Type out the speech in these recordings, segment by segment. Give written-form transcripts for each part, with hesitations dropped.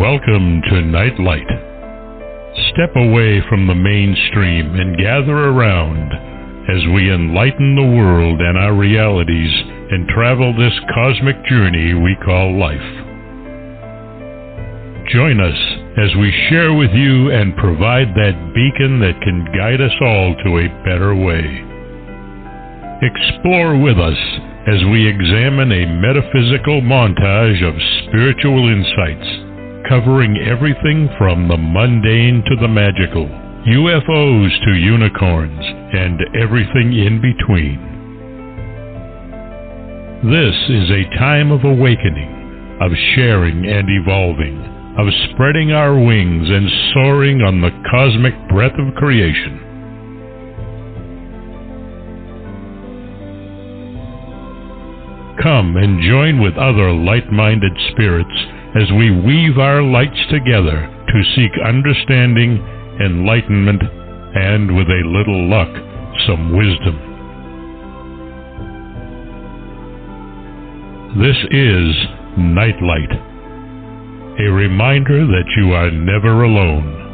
Welcome to Nightlight. Step away from the mainstream and gather around as we enlighten the world and our realities and travel this cosmic journey we call life. Join us as we share with you and provide that beacon that can guide us all to a better way. Explore with us as we examine a metaphysical montage of spiritual insights, covering everything from the mundane to the magical, UFOs to unicorns, and everything in between. This is a time of awakening, of sharing and evolving, of spreading our wings and soaring on the cosmic breath of creation. Come and join with other light-minded spirits as we weave our lights together to seek understanding, enlightenment, and with a little luck, some wisdom. This is Nightlight, a reminder that you are never alone.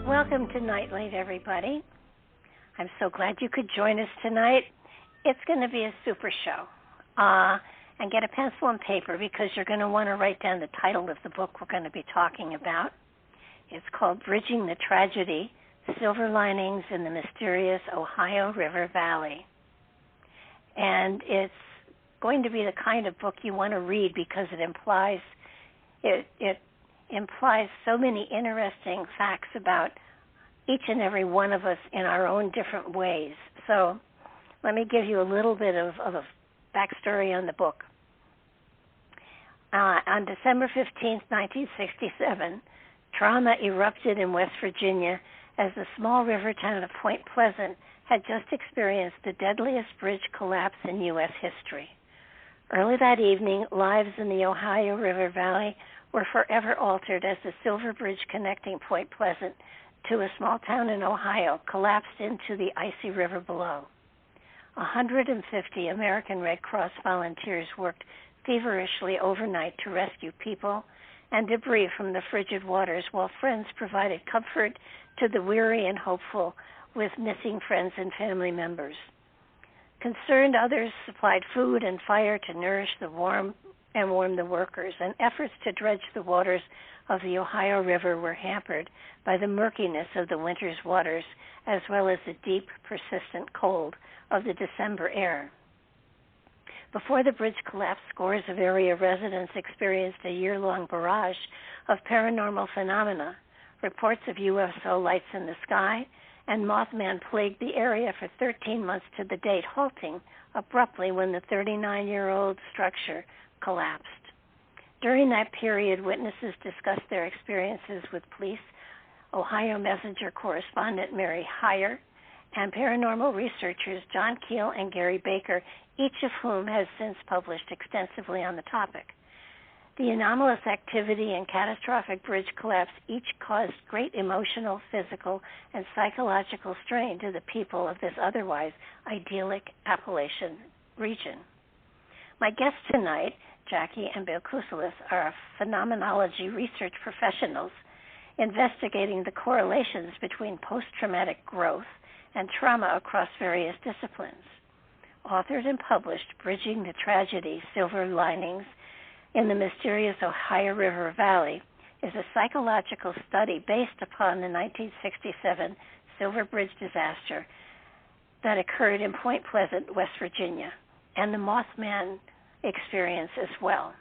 Welcome to Nightlight, everybody. I'm so glad you could join us tonight. It's going to be a super show. And get a pencil and paper because you're going to want to write down the title of the book we're going to be talking about. It's called Bridging the Tragedy, Silver Linings in the Mysterious Ohio River Valley. And it's going to be the kind of book you want to read because it implies so many interesting facts about each and every one of us in our own different ways. So let me give you a little bit of a backstory on the book. On December 15, 1967, trauma erupted in West Virginia as the small river town of Point Pleasant had just experienced the deadliest bridge collapse in U.S. history. Early that evening, lives in the Ohio River Valley were forever altered as the Silver Bridge connecting Point Pleasant to a small town in Ohio collapsed into the icy river below. 150 American Red Cross volunteers worked feverishly overnight to rescue people and debris from the frigid waters, while friends provided comfort to the weary and hopeful with missing friends and family members. Concerned others supplied food and fire to nourish the warm the workers, and efforts to dredge the waters of the Ohio River were hampered by the murkiness of the winter's waters, as well as the deep, persistent cold of the December air. Before the bridge collapsed, scores of area residents experienced a year-long barrage of paranormal phenomena. Reports of UFO lights in the sky and Mothman plagued the area for 13 months to the date, halting abruptly when the 39-year-old structure collapsed. During that period, witnesses discussed their experiences with police, Ohio Messenger correspondent Mary Heyer, and paranormal researchers John Keel and Gary Baker, each of whom has since published extensively on the topic. The anomalous activity and catastrophic bridge collapse each caused great emotional, physical, and psychological strain to the people of this otherwise idyllic Appalachian region. My guests tonight, Jackie and Bill Kuselis, are phenomenology research professionals investigating the correlations between post-traumatic growth and trauma across various disciplines. Authored and published Bridging the Tragedy, Silver Linings in the Mysterious Ohio River Valley is a psychological study based upon the 1967 Silver Bridge disaster that occurred in Point Pleasant, West Virginia, and the Mothman experience as well.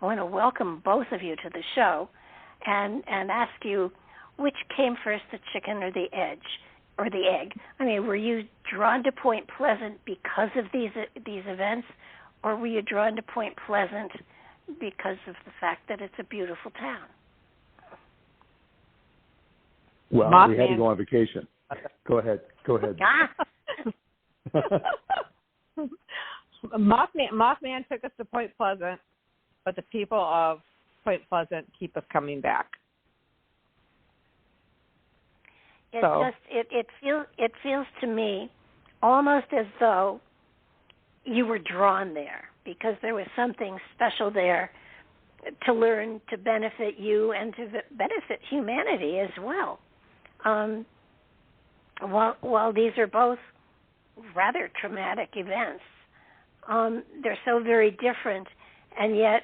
I want to welcome both of you to the show and ask you, which came first, the chicken or the egg? I mean, were you drawn to Point Pleasant because of these events, or were you drawn to Point Pleasant because of the fact that it's a beautiful town? Well, we had to go on vacation. Go ahead. Mothman took us to Point Pleasant, but the people of Point Pleasant keep us coming back. It feels to me almost as though you were drawn there because there was something special there to learn, to benefit you and to benefit humanity as well. While these are both rather traumatic events, they're so very different, and yet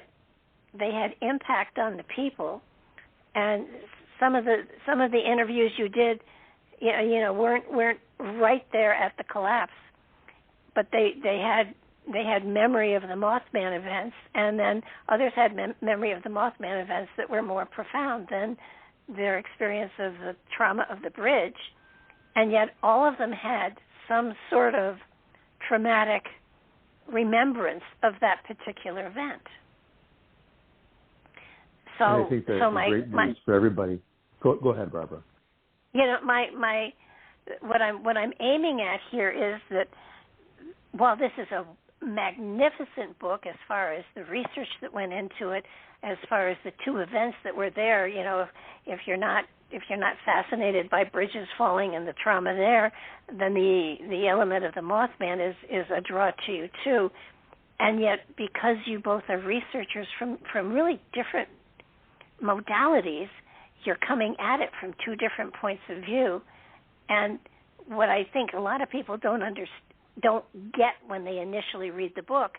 they had impact on the people. And some of the interviews you did, weren't right there at the collapse, but they had memory of the Mothman events, and then others had memory of the Mothman events that were more profound than their experience of the trauma of the bridge, and yet all of them had some sort of traumatic remembrance of that particular event. So, and I think that's great news for everybody. Go ahead, Barbara. What I'm aiming at here is that while this is a magnificent book as far as the research that went into it, as far as the two events that were there, if you're not fascinated by bridges falling and the trauma there, then the element of the Mothman is a draw to you too. And yet, because you both are researchers from really different modalities, you're coming at it from two different points of view. And what I think a lot of people don't get when they initially read the book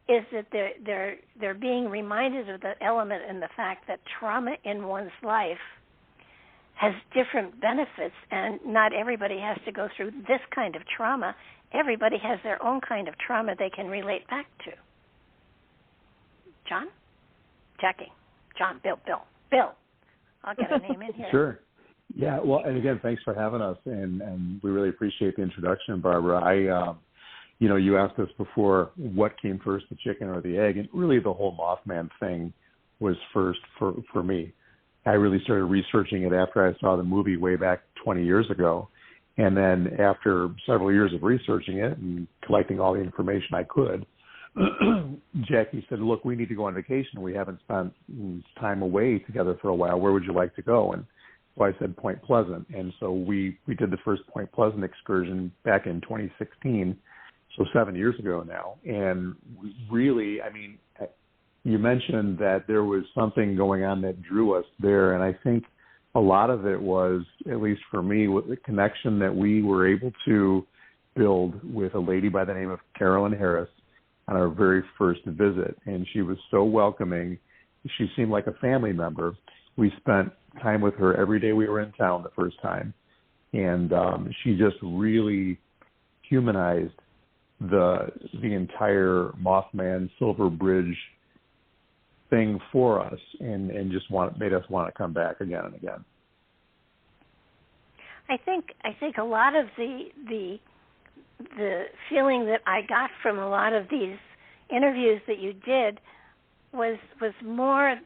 is that they're being reminded of the element and the fact that trauma in one's life has different benefits, and not everybody has to go through this kind of trauma. Everybody has their own kind of trauma they can relate back to. John? Jackie? John, Bill. I'll get a name in here. Sure. Yeah, well, and again, thanks for having us, and we really appreciate the introduction, Barbara. You asked us before what came first, the chicken or the egg, and really the whole Mothman thing was first for me. I really started researching it after I saw the movie way back 20 years ago, and then after several years of researching it and collecting all the information I could, Jackie said, look, we need to go on vacation. We haven't spent time away together for a while. Where would you like to go? And so I said Point Pleasant. And so we did the first Point Pleasant excursion back in 2016, so 7 years ago now. And really, you mentioned that there was something going on that drew us there. And I think a lot of it was, at least for me, with the connection that we were able to build with a lady by the name of Carolyn Harris on our very first visit. And she was so welcoming. She seemed like a family member. We spent time with her every day we were in town the first time. And she just really humanized the entire Mothman Silver Bridge thing for us, and just made us want to come back again and again. I think a lot of the feeling that I got from a lot of these interviews that you did was more,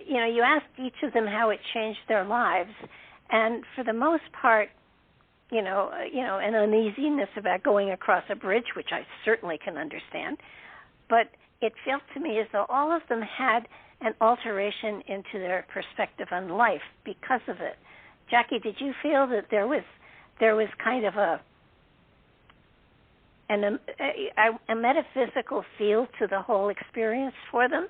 you asked each of them how it changed their lives, and for the most part, an uneasiness about going across a bridge, which I certainly can understand, but it felt to me as though all of them had an alteration into their perspective on life because of it. Jackie, did you feel that there was kind of a metaphysical feel to the whole experience for them?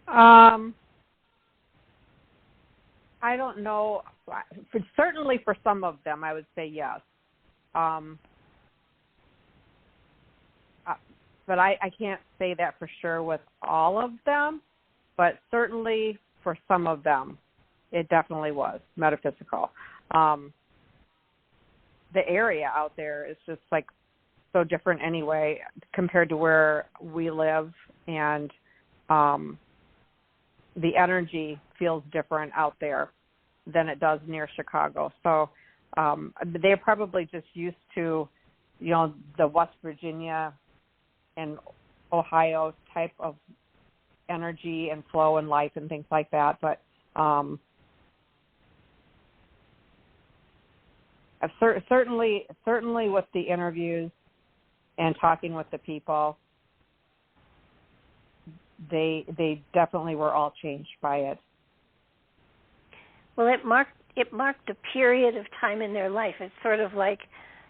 I don't know. Certainly for some of them, I would say yes. But I can't say that for sure with all of them, but certainly for some of them, it definitely was metaphysical. The area out there is just like so different anyway compared to where we live, and the energy feels different out there than it does near Chicago. So they're probably just used to, the West Virginia and Ohio type of energy and flow and life and things like that. But certainly with the interviews and talking with the people, they definitely were all changed by it. Well, it marked a period of time in their life. It's sort of like,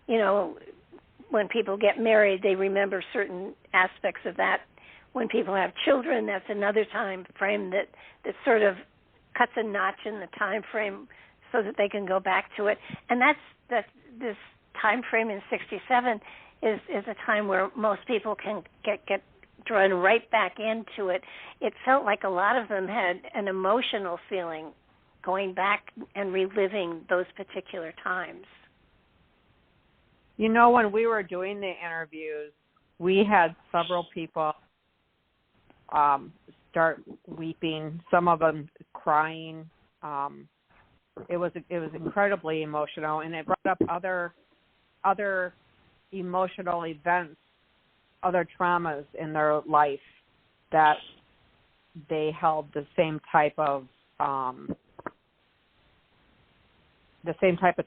when people get married, they remember certain aspects of that. When people have children, that's another time frame that sort of cuts a notch in the time frame so that they can go back to it. And that's this time frame in 67 is a time where most people can get drawn right back into it. It felt like a lot of them had an emotional feeling going back and reliving those particular times. When we were doing the interviews, we had several people start weeping, some of them crying. It was incredibly emotional, and it brought up other emotional events, other traumas in their life that they held the same type of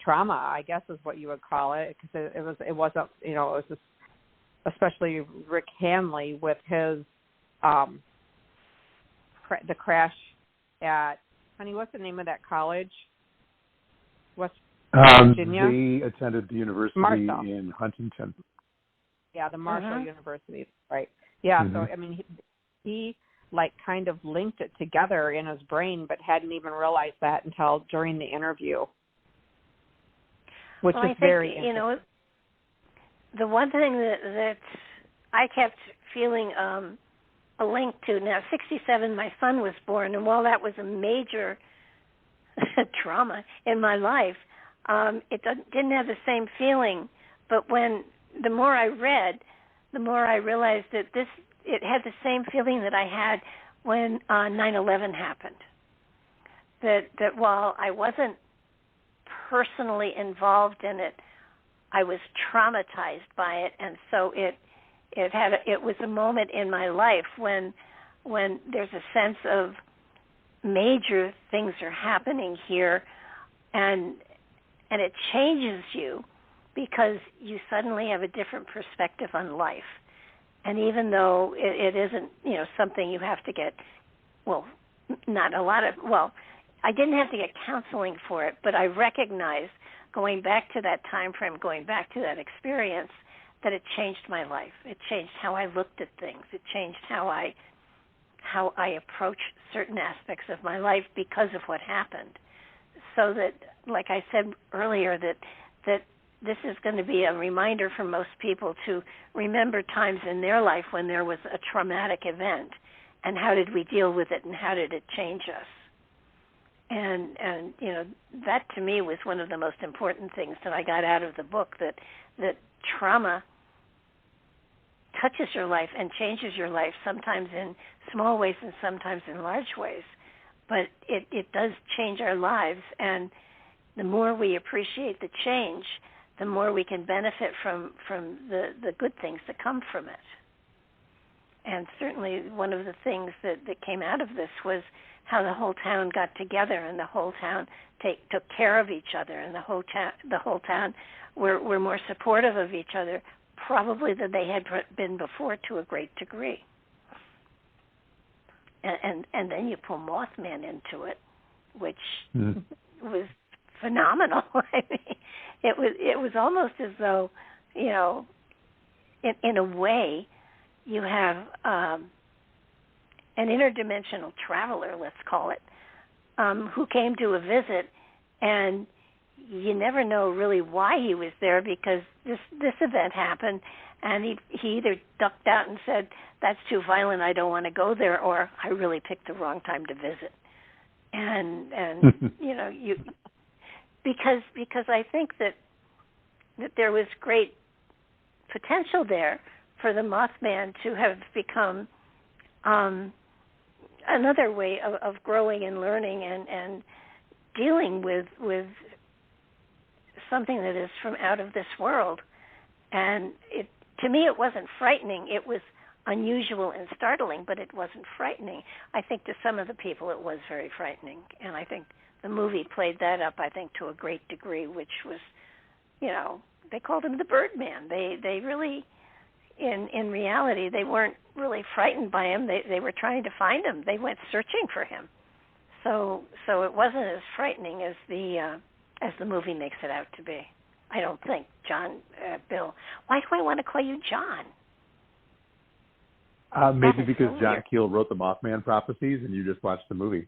trauma, I guess is what you would call it, because it wasn't it was just, especially Rick Hanley with his the crash at, honey, what's the name of that college? West Virginia. They attended the university in Huntington. Yeah, the Marshall University, right? Yeah, so I mean, he like kind of linked it together in his brain, but hadn't even realized that until during the interview, which is very interesting. The one thing that I kept feeling a link to, now 67, my son was born, and while that was a major trauma in my life, it didn't have the same feeling. But the more I read, the more I realized that it had the same feeling that I had when 9/11 happened. That while I wasn't personally involved in it, I was traumatized by it, and so it was a moment in my life when there's a sense of major things are happening here, and it changes you because you suddenly have a different perspective on life. And even though it isn't, something you have to get, I didn't have to get counseling for it, but I recognize going back to that time frame, going back to that experience, that it changed my life. It changed how I looked at things. It changed how I approach certain aspects of my life because of what happened. So that, like I said earlier, that this is going to be a reminder for most people to remember times in their life when there was a traumatic event, and how did we deal with it, and how did it change us. And that to me was one of the most important things that I got out of the book, that trauma touches your life and changes your life, sometimes in small ways and sometimes in large ways. But it does change our lives, and the more we appreciate the change, the more we can benefit from the good things that come from it. And certainly one of the things that came out of this was how the whole town got together, and the whole town took care of each other, and the whole town were more supportive of each other, probably than they had been before, to a great degree. And then you pull Mothman into it, which was phenomenal. I mean, it was almost as though, in a way, you have an interdimensional traveler, let's call it, who came to a visit, and you never know really why he was there, because this event happened, and he either ducked out and said, "That's too violent, I don't want to go there," or "I really picked the wrong time to visit." And because I think that there was great potential there for the Mothman to have become another way of growing and learning and dealing with something that is from out of this world. And to me, it wasn't frightening. It was unusual and startling, but it wasn't frightening. I think to some of the people it was very frightening, and I think the movie played that up, I think, to a great degree, which was, they called him the Birdman. They really, in reality, they weren't really frightened by him. They were trying to find him. They went searching for him. So it wasn't as frightening as the movie makes it out to be. I don't think, Bill. Why do I want to call you John? Maybe because John Keel wrote the Mothman prophecies and you just watched the movie.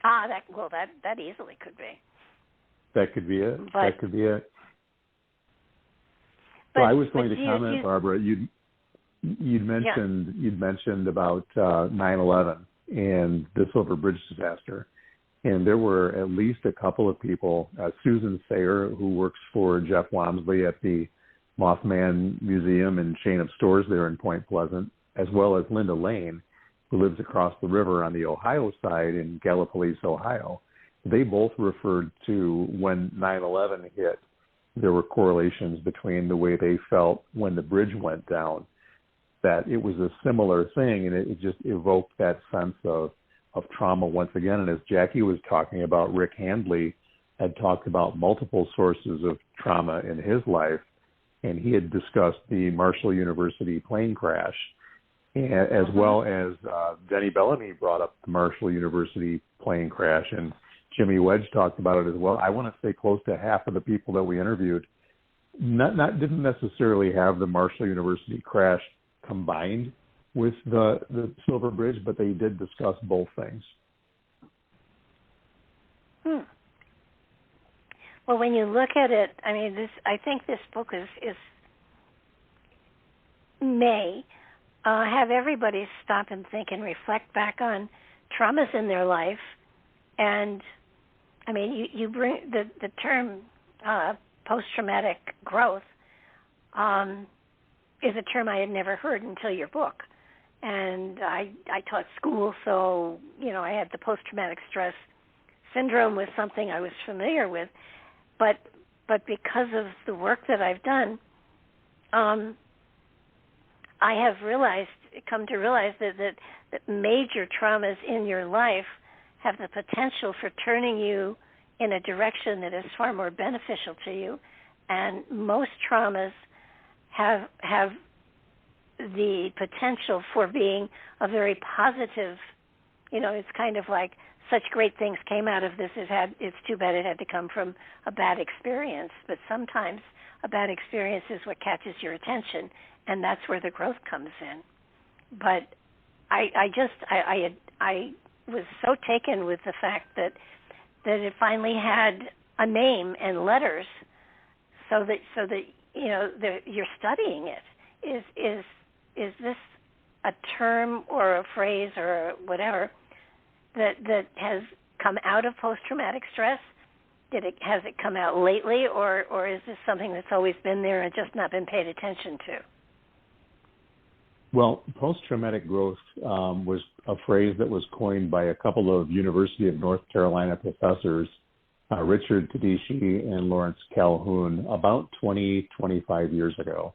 That easily could be. That could be it. But, that could be it. So I was going to comment, Barbara. You'd mentioned about 9/11 and the Silver Bridge disaster, and there were at least a couple of people. Susan Sayer, who works for Jeff Wamsley at the Mothman Museum and chain of stores there in Point Pleasant, as well as Linda Lane, who lives across the river on the Ohio side in Gallipolis, Ohio. They both referred to when 9/11 hit, there were correlations between the way they felt when the bridge went down, that it was a similar thing, and it just evoked that sense of trauma once again. And as Jackie was talking about, Rick Handley had talked about multiple sources of trauma in his life, and he had discussed the Marshall University plane crash, as well as Denny Bellamy brought up the Marshall University plane crash, and Jimmy Wedge talked about it as well. I want to say close to half of the people that we interviewed didn't necessarily have the Marshall University crash combined with the Silver Bridge, but they did discuss both things. Well, when you look at it, I mean, I think this book may have everybody stop and think and reflect back on traumas in their life. And I mean, you bring the term post-traumatic growth is a term I had never heard until your book. And I taught school, so, I had the post-traumatic stress syndrome was something I was familiar with. But because of the work that I've done, I have come to realize that major traumas in your life have the potential for turning you in a direction that is far more beneficial to you. And most traumas have the potential for being a very positive, it's kind of like such great things came out of this. It's too bad it had to come from a bad experience. But sometimes a bad experience is what catches your attention, and that's where the growth comes in. But I was so taken with the fact that it finally had a name and letters, so that you're studying it. Is this a term or a phrase or whatever that has come out of post-traumatic stress? Has it come out lately, or is this something that's always been there and just not been paid attention to? Well, post-traumatic growth was a phrase that was coined by a couple of University of North Carolina professors, Richard Tedici and Lawrence Calhoun, about 25 years ago.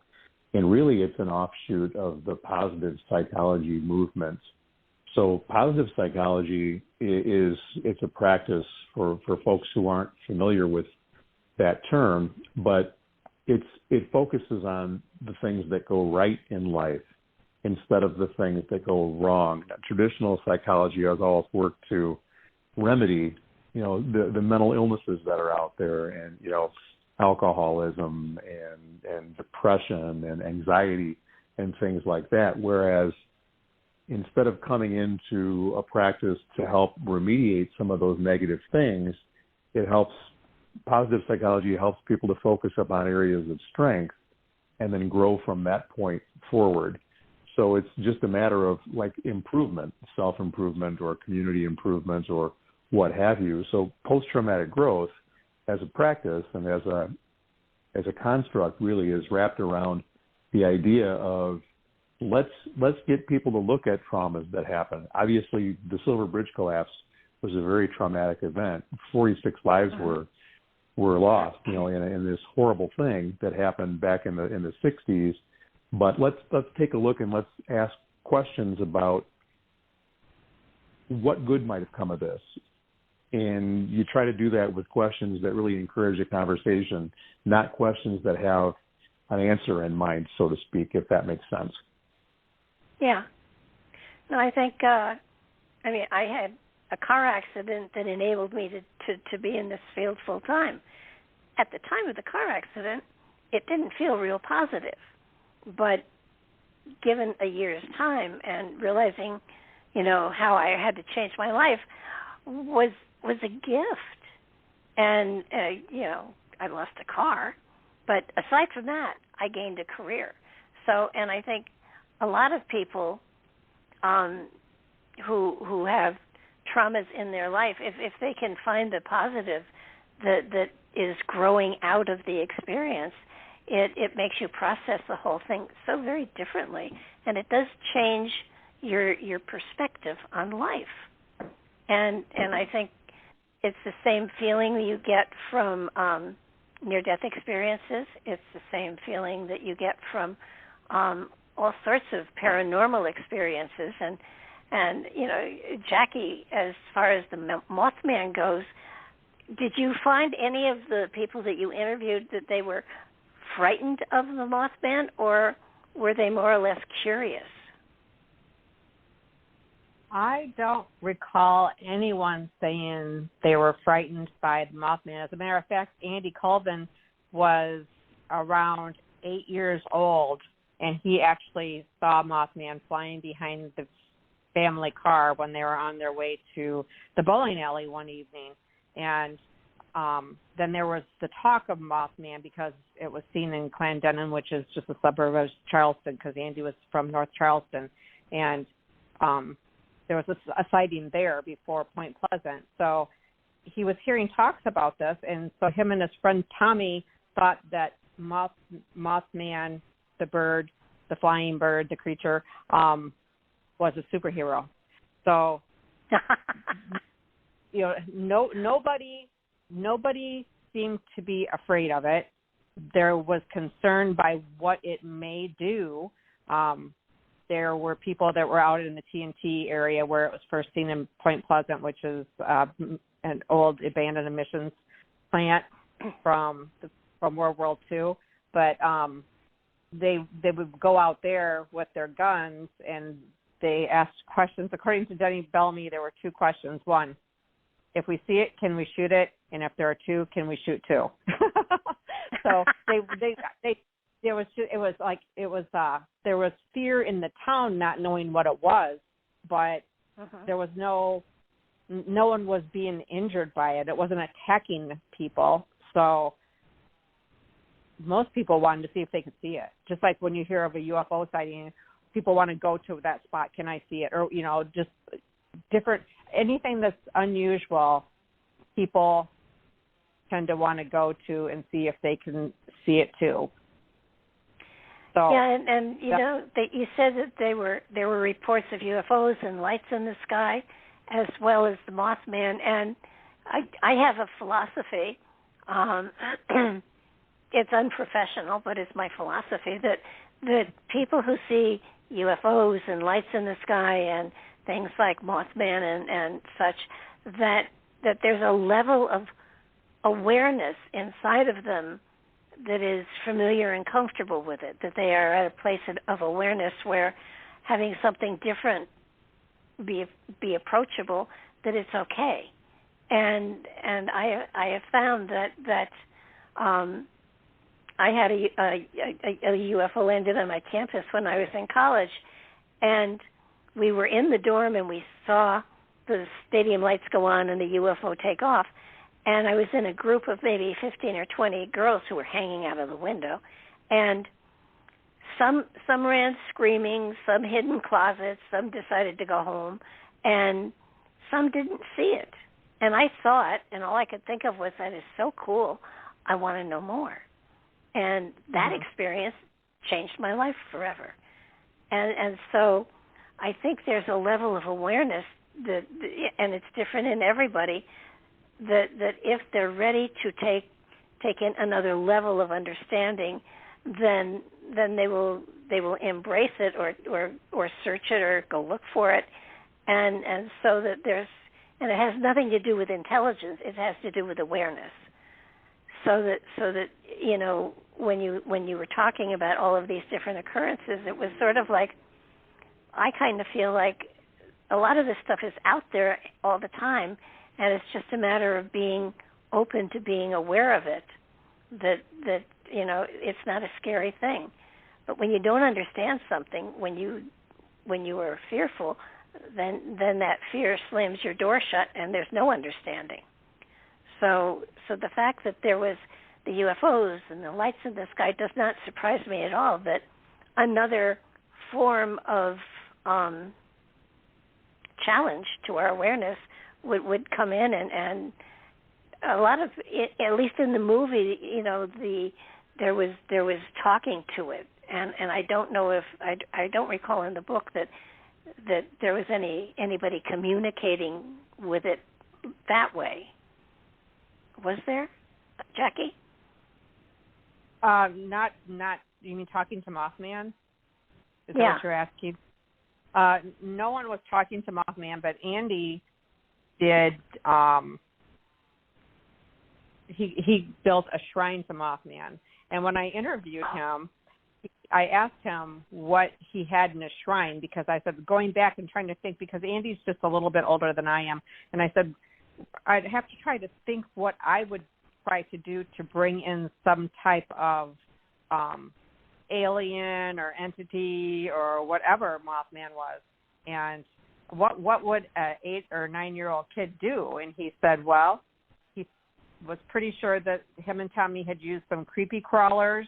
And really, it's an offshoot of the positive psychology movement. So positive psychology it's a practice for folks who aren't familiar with that term, but it focuses on the things that go right in life instead of the things that go wrong. Traditional psychology has always worked to remedy, the mental illnesses that are out there, and alcoholism and depression and anxiety and things like that. Whereas instead of coming into a practice to help remediate some of those negative things, positive psychology helps people to focus upon areas of strength and then grow from that point forward. So it's just a matter of like improvement, self-improvement or community improvement or what have you. So post-traumatic growth as a practice and as a construct really is wrapped around the idea of let's get people to look at traumas that happen. Obviously, the Silver Bridge collapse was a very traumatic event. 46 lives were lost, in this horrible thing that happened back in the 60s. But let's take a look and let's ask questions about what good might have come of this. And you try to do that with questions that really encourage a conversation, not questions that have an answer in mind, so to speak, if that makes sense. Yeah. No, I think, I had a car accident that enabled me to be in this field full time. At the time of the car accident, it didn't feel real positive. But given a year's time and realizing, how I had to change my life was a gift. And, I lost a car. But aside from that, I gained a career. So, and I think a lot of people who have traumas in their life, if they can find the positive that is growing out of the experience, it makes you process the whole thing so very differently, and it does change your perspective on life. And I think it's the same feeling you get from near-death experiences. It's the same feeling that you get from all sorts of paranormal experiences. And Jackie, as far as the Mothman goes, did you find any of the people that you interviewed that they were frightened of the Mothman, or were they more or less curious? I don't recall anyone saying they were frightened by the Mothman. As a matter of fact, Andy Colvin was around 8 years old, and he actually saw Mothman flying behind the family car when they were on their way to the bowling alley one evening. And then there was the talk of Mothman because it was seen in Clendenin, which is just a suburb of Charleston, because Andy was from North Charleston. And there was a sighting there before Point Pleasant. So he was hearing talks about this, and so him and his friend Tommy thought that Mothman, the bird, the flying bird, the creature, was a superhero. So, nobody seemed to be afraid of it. There was concern by what it may do. There were people that were out in the TNT area where it was first seen in Point Pleasant, which is an old abandoned emissions plant from World War II. But they would go out there with their guns and they asked questions. According to Denny Bellamy, there were two questions. One, if we see it, can we shoot it? And if there are two, can we shoot two? So there was fear in the town not knowing what it was, but there was no one was being injured by it. It wasn't attacking people. So most people wanted to see if they could see it. Just like when you hear of a UFO sighting, people want to go to that spot. Can I see it? Or, just different, anything that's unusual, people tend to want to go to and see if they can see it too. So, yeah, and you said that there were reports of UFOs and lights in the sky, as well as the Mothman. And I have a philosophy. It's unprofessional, but it's my philosophy that people who see UFOs and lights in the sky and things like Mothman and such, that there's a level of awareness inside of them that is familiar and comfortable with it, that they are at a place of awareness where having something different be approachable, that it's okay. And I have found that I had a UFO landed on my campus when I was in college, and we were in the dorm and we saw the stadium lights go on and the UFO take off. And I was in a group of maybe 15 or 20 girls who were hanging out of the window. And some ran screaming, some hid in closets, some decided to go home, and some didn't see it. And I saw it, and all I could think of was, that is so cool, I want to know more. And that experience changed my life forever. And so I think there's a level of awareness that, and it's different in everybody, that if they're ready to take in another level of understanding, then they will embrace it or search it or go look for it, and so that it has nothing to do with intelligence. It has to do with awareness. So that when you were talking about all of these different occurrences, it was sort of like, I kind of feel like a lot of this stuff is out there all the time, and it's just a matter of being open to being aware of it, that it's not a scary thing. But when you don't understand something, when you are fearful, then that fear slams your door shut, and there's no understanding. So the fact that there was the UFOs and the lights in the sky does not surprise me at all, that another form of challenge to our awareness would come in, and a lot of it, at least in the movie, there was talking to it, and I don't know if I don't recall in the book that there was anybody communicating with it that way. Was there, Jackie? Not. You mean talking to Mothman? Is that what you're asking? No one was talking to Mothman, but Andy did. He built a shrine to Mothman, and when I interviewed him, I asked him what he had in his shrine, because I said, going back and trying to think, because Andy's just a little bit older than I am, and I said I'd have to try to think what I would try to do to bring in some type of alien or entity or whatever Mothman was, and what would an 8 or 9-year-old kid do? And he said, well, he was pretty sure that him and Tommy had used some creepy crawlers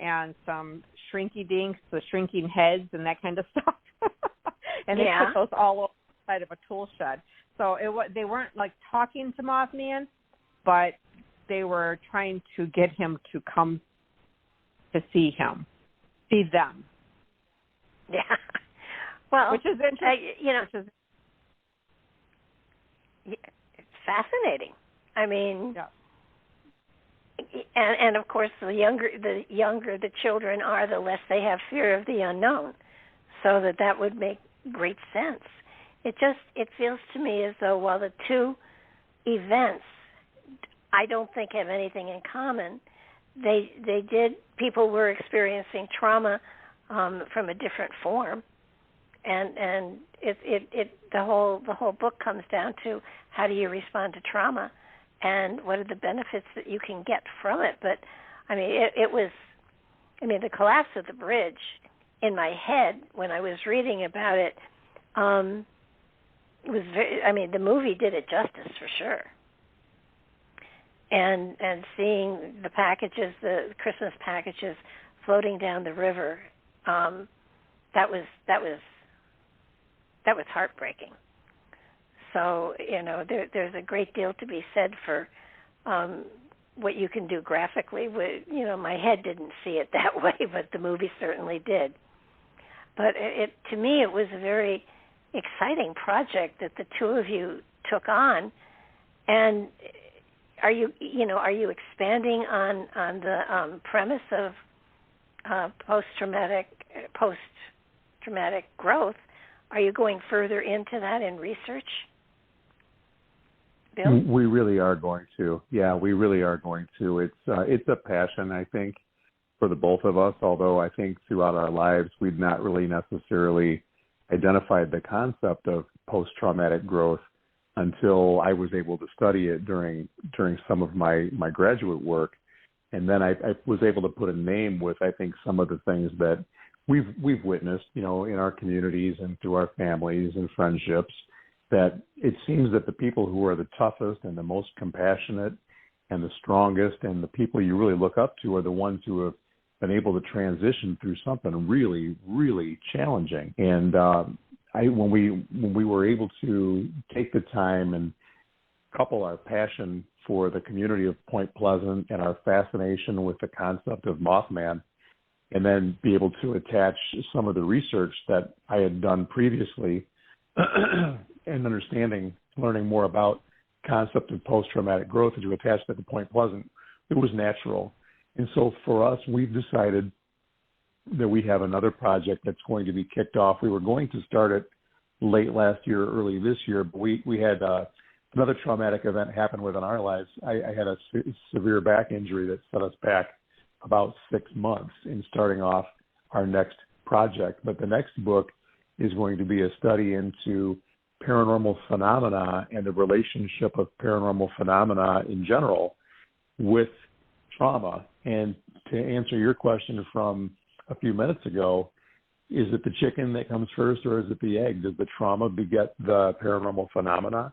and some shrinky dinks, the shrinking heads and that kind of stuff, and they put those all over the side of a tool shed. So they weren't like talking to Mothman, but they were trying to get him to come to see them. Yeah. Well, which is interesting. It's fascinating. I mean, and of course, the younger the children are, the less they have fear of the unknown. So that would make great sense. It feels to me as though while the two events, I don't think have anything in common, people were experiencing trauma from a different form, and the whole book comes down to how do you respond to trauma, and what are the benefits that you can get from it. But I mean, the collapse of the bridge in my head when I was reading about it was very. I mean, the movie did it justice for sure. And seeing the packages, the Christmas packages floating down the river, that was heartbreaking. So there's a great deal to be said for what you can do graphically. My head didn't see it that way, but the movie certainly did. But to me, it was a very exciting project that the two of you took on, and. Are you expanding on the premise of post-traumatic growth? Are you going further into that in research, Bill? We really are going to. Yeah, we really are going to. It's a passion, I think, for the both of us, although I think throughout our lives we've not really necessarily identified the concept of post-traumatic growth until I was able to study it during some of my graduate work. And then I was able to put a name with, I think, some of the things that we've witnessed, in our communities and through our families and friendships, that it seems that the people who are the toughest and the most compassionate and the strongest and the people you really look up to are the ones who have been able to transition through something really, really challenging. And when we were able to take the time and couple our passion for the community of Point Pleasant and our fascination with the concept of Mothman, and then be able to attach some of the research that I had done previously and learning more about the concept of post-traumatic growth, and to attach that to Point Pleasant, it was natural. And so for us, we've decided that we have another project that's going to be kicked off. We were going to start it late last year, early this year, but we had another traumatic event happen within our lives. I had a severe back injury that set us back about 6 months in starting off our next project. But the next book is going to be a study into paranormal phenomena and the relationship of paranormal phenomena in general with trauma. And to answer your question from a few minutes ago, is it the chicken that comes first or is it the egg? Does the trauma beget the paranormal phenomena,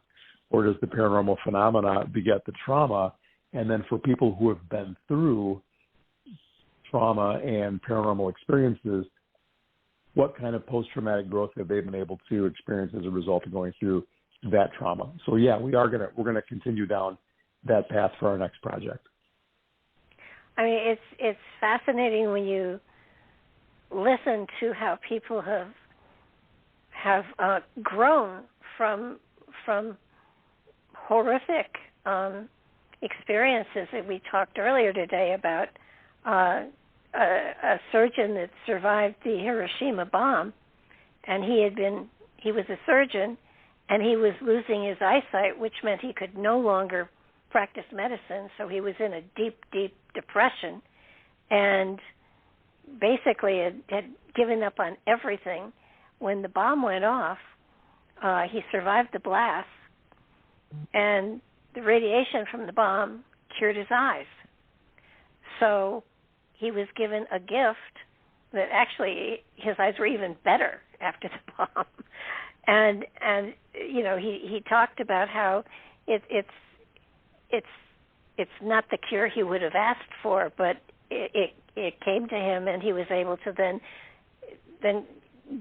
or does the paranormal phenomena beget the trauma? And then for people who have been through trauma and paranormal experiences, what kind of post-traumatic growth have they been able to experience as a result of going through that trauma? So yeah, we're gonna continue down that path for our next project. I mean, it's fascinating when you listen to how people have grown from horrific experiences. That we talked earlier today about a surgeon that survived the Hiroshima bomb, and he was a surgeon, and he was losing his eyesight, which meant he could no longer practice medicine, so he was in a deep, deep depression, and basically had given up on everything. When the bomb went off, he survived the blast, and the radiation from the bomb cured his eyes. So he was given a gift that actually his eyes were even better after the bomb. And you know, he talked about how it's not the cure he would have asked for, but it came to him, and he was able to then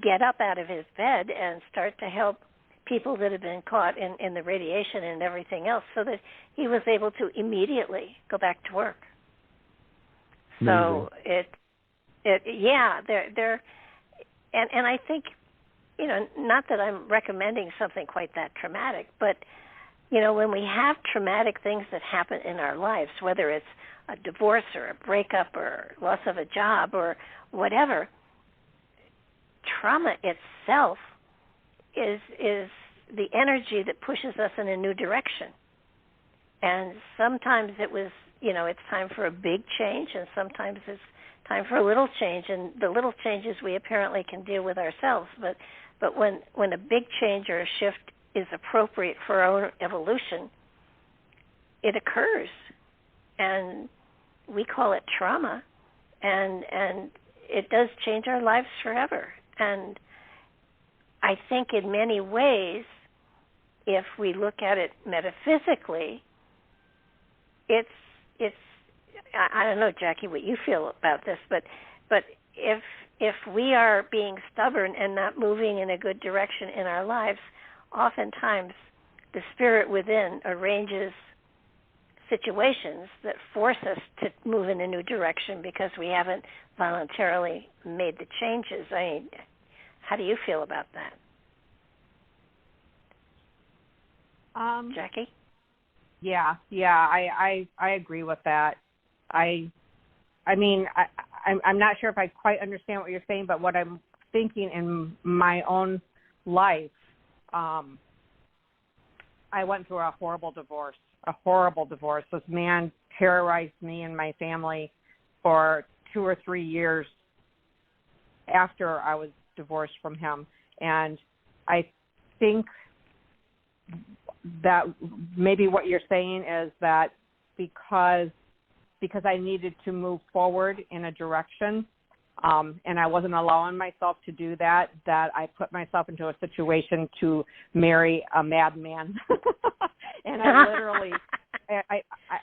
get up out of his bed and start to help people that had been caught in the radiation and everything else, so that he was able to immediately go back to work. So they're and I think, you know, not that I'm recommending something quite that traumatic, but you know, when we have traumatic things that happen in our lives, whether it's a divorce or a breakup or loss of a job or whatever, trauma itself is the energy that pushes us in a new direction. And sometimes it was, you know, it's time for a big change, and sometimes it's time for a little change. And the little changes we apparently can deal with ourselves. But when a big change or a shift is appropriate for our own evolution, it occurs. And we call it trauma, and it does change our lives forever. And I think in many ways, if we look at it metaphysically, it's I don't know, Jackie, what you feel about this, but if we are being stubborn and not moving in a good direction in our lives, oftentimes the spirit within arranges situations that force us to move in a new direction because we haven't voluntarily made the changes. I mean, how do you feel about that? Jackie? Yeah, I agree with that. I mean, I'm not sure if I quite understand what you're saying, but what I'm thinking in my own life, I went through a horrible divorce. This man terrorized me and my family for 2 or 3 years after I was divorced from him. And I think that maybe what you're saying is that because I needed to move forward in a direction, and I wasn't allowing myself to do that I put myself into a situation to marry a madman. And I literally,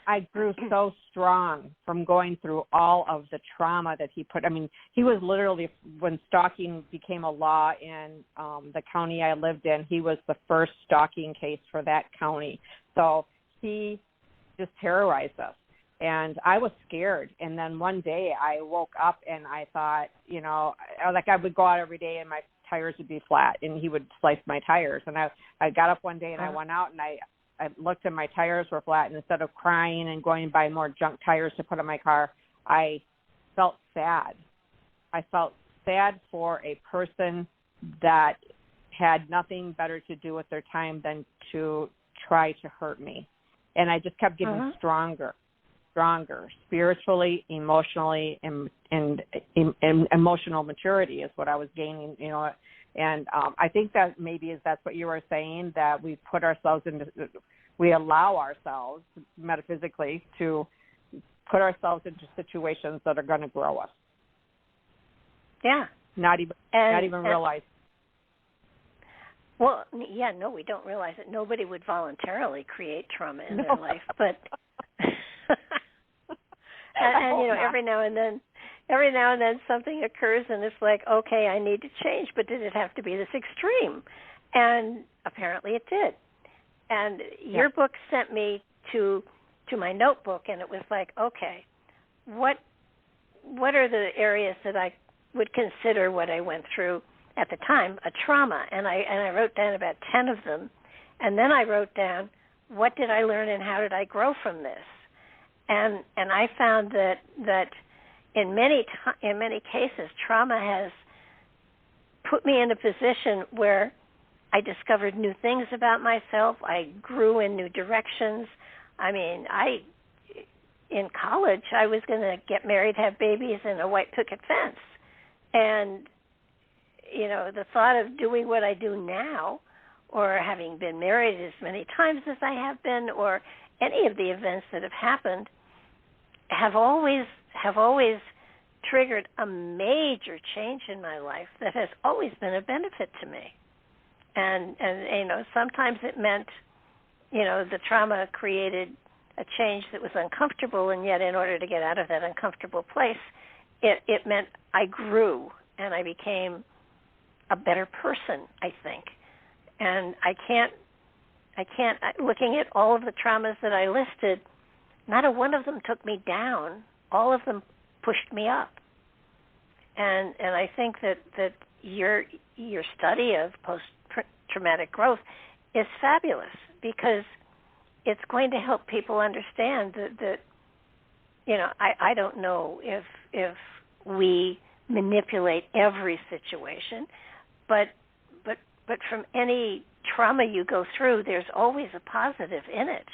I grew so strong from going through all of the trauma that he put. I mean, he was literally, when stalking became a law in the county I lived in, he was the first stalking case for that county. So he just terrorized us. And I was scared. And then one day I woke up and I thought, you know, like I would go out every day and my tires would be flat and he would slice my tires. And I got up one day and I went out and I looked and my tires were flat. And instead of crying and going to buy more junk tires to put in my car, I felt sad. I felt sad for a person that had nothing better to do with their time than to try to hurt me. And I just kept getting stronger, spiritually, emotionally, and emotional maturity is what I was gaining, you know, And I think that that's what you were saying, that we we allow ourselves metaphysically to put ourselves into situations that are going to grow us. Yeah. Not even realize. Well, yeah, no, we don't realize it. Nobody would voluntarily create trauma in their life, but and you know, every now and then something occurs, and it's like, okay, I need to change. But did it have to be this extreme? And apparently, it did. And your book sent me to my notebook, and it was like, okay, what are the areas that I would consider what I went through at the time a trauma? And I wrote down about 10 of them, and then I wrote down, what did I learn and how did I grow from this? And I found that in many cases, trauma has put me in a position where I discovered new things about myself. I grew in new directions. I mean, in college, I was going to get married, have babies, and a white picket fence. And, you know, the thought of doing what I do now, or having been married as many times as I have been, or any of the events that have happened, have always triggered a major change in my life that has always been a benefit to me. And you know, sometimes it meant, you know, the trauma created a change that was uncomfortable, and yet in order to get out of that uncomfortable place, it meant I grew and I became a better person, I think. And I can't, looking at all of the traumas that I listed, not a one of them took me down. All of them pushed me up. And I think that your study of post-traumatic growth is fabulous, because it's going to help people understand that you know, I don't know if we manipulate every situation, but from any trauma you go through, there's always a positive in it,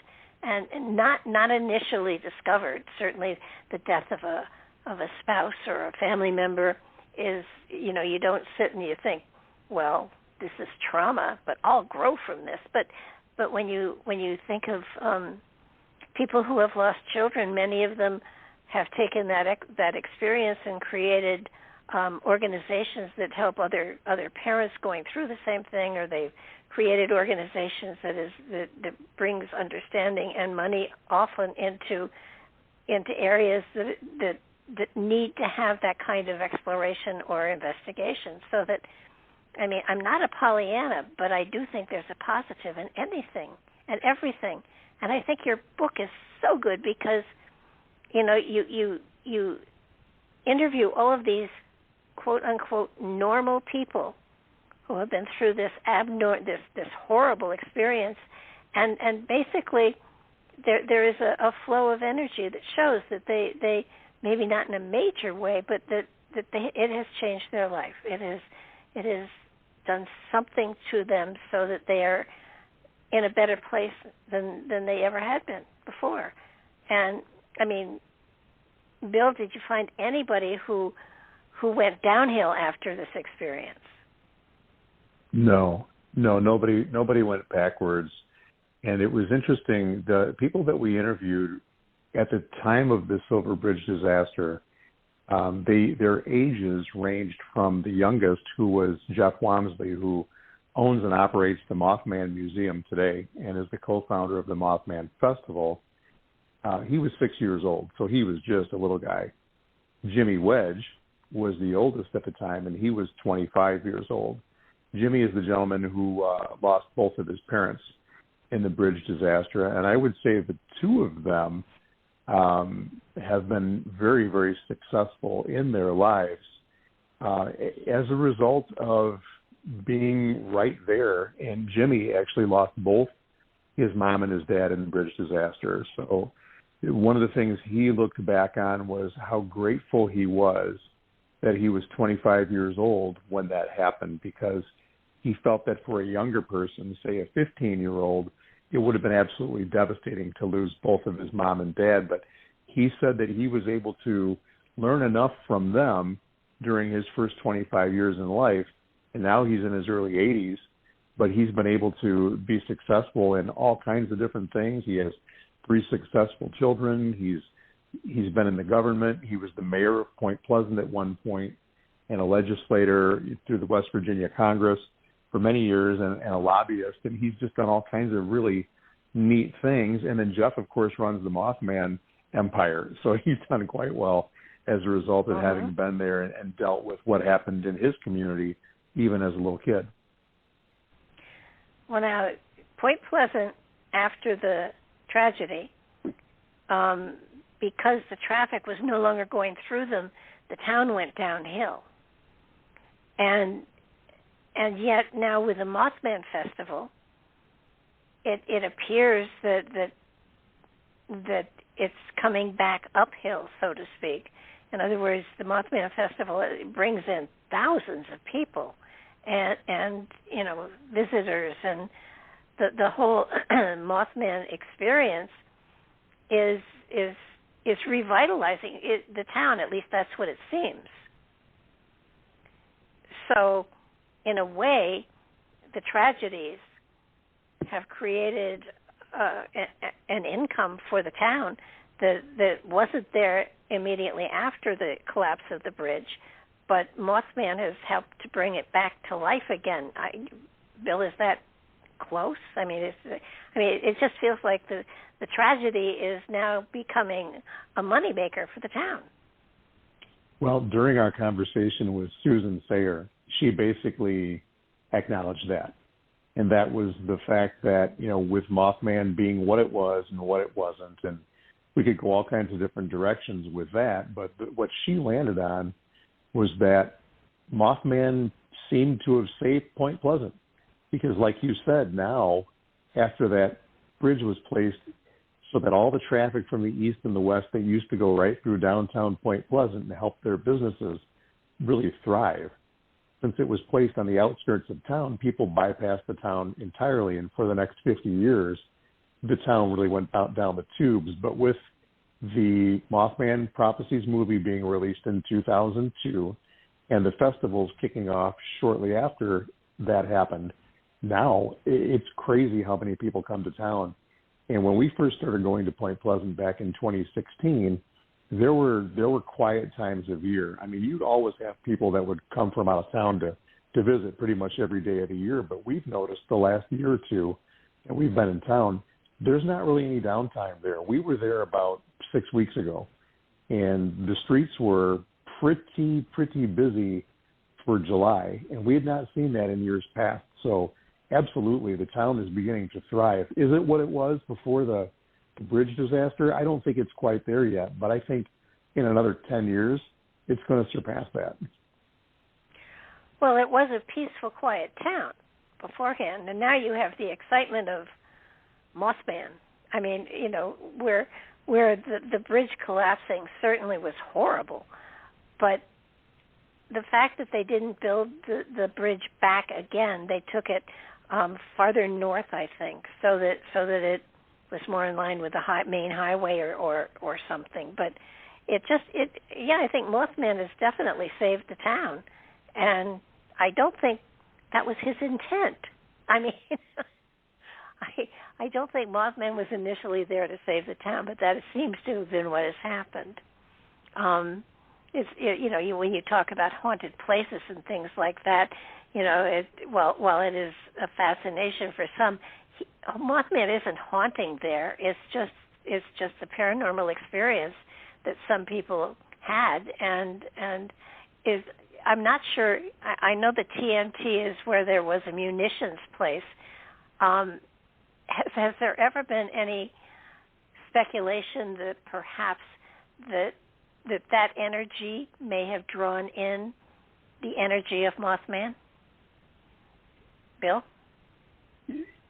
and not initially discovered. Certainly, the death of a spouse or a family member is, you know, you don't sit and you think, well, this is trauma, but I'll grow from this. But when you think of people who have lost children, many of them have taken that experience and created organizations that help other parents going through the same thing, or they've created organizations that brings understanding and money often into areas that need to have that kind of exploration or investigation. So that, I mean, I'm not a Pollyanna, but I do think there's a positive in anything and everything. And I think your book is so good because, you know, you interview all of these quote unquote normal people who have been through this horrible experience, and basically there is a flow of energy that shows that they maybe not in a major way, but that it has changed their life. It has done something to them so that they are in a better place than they ever had been before. And I mean, Bill, did you find anybody who went downhill after this experience? No, nobody went backwards. And it was interesting, the people that we interviewed at the time of the Silver Bridge disaster, their ages ranged from the youngest, who was Jeff Wamsley, who owns and operates the Mothman Museum today and is the co-founder of the Mothman Festival. He was 6 years old, so he was just a little guy. Jimmy Wedge was the oldest at the time, and he was 25 years old. Jimmy is the gentleman who lost both of his parents in the bridge disaster, and I would say the two of them have been very, very successful in their lives as a result of being right there. And Jimmy actually lost both his mom and his dad in the bridge disaster. So one of the things he looked back on was how grateful he was that he was 25 years old when that happened, because he felt that for a younger person, say a 15-year-old, it would have been absolutely devastating to lose both of his mom and dad. But he said that he was able to learn enough from them during his first 25 years in life and now he's in his early 80s, but he's been able to be successful in all kinds of different things. He has 3 successful children. He's been in the government. He was the mayor of Point Pleasant at one point, and a legislator through the West Virginia Congress for many years, and a lobbyist. And he's just done all kinds of really neat things. And then Jeff, of course, runs the Mothman empire. So he's done quite well as a result of having been there and dealt with what happened in his community, even as a little kid. Well, now, Point Pleasant, after the tragedy, because the traffic was no longer going through them, the town went downhill. And yet now with the Mothman Festival, it appears that it's coming back uphill, so to speak. In other words, the Mothman Festival, it brings in thousands of people and visitors, and the whole Mothman experience is revitalizing the town. At least that's what it seems. So, in a way, the tragedies have created an income for the town that wasn't there immediately after the collapse of the bridge, but Mothman has helped to bring it back to life again. Bill, is that close? I mean, it just feels like the tragedy is now becoming a moneymaker for the town. Well, during our conversation with Susan Sayer, she basically acknowledged that. And that was the fact that, with Mothman being what it was and what it wasn't, and we could go all kinds of different directions with that, but what she landed on was that Mothman seemed to have saved Point Pleasant. Because like you said, now, after that bridge was placed so that all the traffic from the east and the west that used to go right through downtown Point Pleasant and help their businesses really thrive. Since it was placed on the outskirts of town, people bypassed the town entirely, and for the next 50 years, the town really went down the tubes. But with the Mothman Prophecies movie being released in 2002 and the festivals kicking off shortly after that happened, now it's crazy how many people come to town. And when we first started going to Point Pleasant back in 2016, there were quiet times of year. I mean, you'd always have people that would come from out of town to visit pretty much every day of the year. But we've noticed the last year or two that we've been in town, there's not really any downtime there. We were there about 6 weeks ago, and the streets were pretty busy for July, and we had not seen that in years past. So absolutely, the town is beginning to thrive. Is it what it was before the bridge disaster? I don't think it's quite there yet, but I think in another 10 years, it's going to surpass that. Well, it was a peaceful, quiet town beforehand, and now you have the excitement of Mothman. I mean, where the bridge collapsing certainly was horrible, but the fact that they didn't build the bridge back again, they took it farther north, I think, so that it was more in line with the main highway or something. But I think Mothman has definitely saved the town, and I don't think that was his intent. I mean, I don't think Mothman was initially there to save the town, but that seems to have been what has happened. When you talk about haunted places and things like that, while it is a fascination for some, Mothman isn't haunting there. It's just a paranormal experience that some people had, and I'm not sure. I know the TNT is where there was a munitions place. Has there ever been any speculation that perhaps that energy may have drawn in the energy of Mothman? Bill?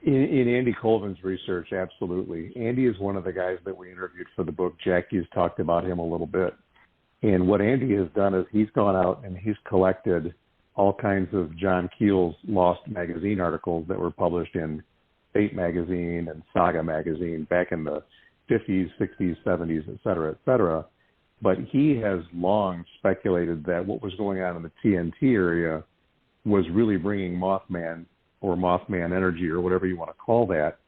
In Andy Colvin's research, absolutely. Andy is one of the guys that we interviewed for the book. Jackie's talked about him a little bit. And what Andy has done is he's gone out and he's collected all kinds of John Keel's Lost magazine articles that were published in Fate magazine and Saga magazine back in the 50s, 60s, 70s, et cetera, et cetera. But he has long speculated that what was going on in the TNT area was really bringing Mothman or Mothman energy or whatever you want to call that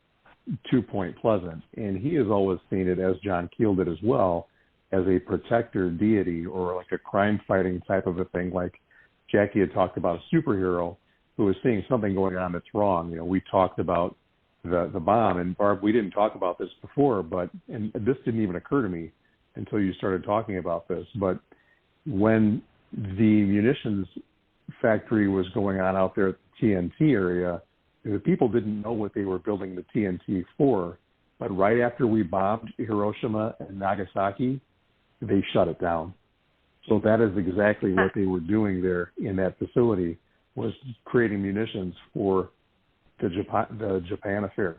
to Point Pleasant. And he has always seen it, as John Keel did as well, as a protector deity or like a crime-fighting type of a thing. Like Jackie had talked about a superhero who was seeing something going on that's wrong. You know, we talked about the bomb. And Barb, we didn't talk about this before, and this didn't even occur to me until you started talking about this. But when the munitions factory was going on out there at the TNT area, the people didn't know what they were building the TNT for. But right after we bombed Hiroshima and Nagasaki, they shut it down. So that is exactly what they were doing there in that facility, was creating munitions for the Japan affair.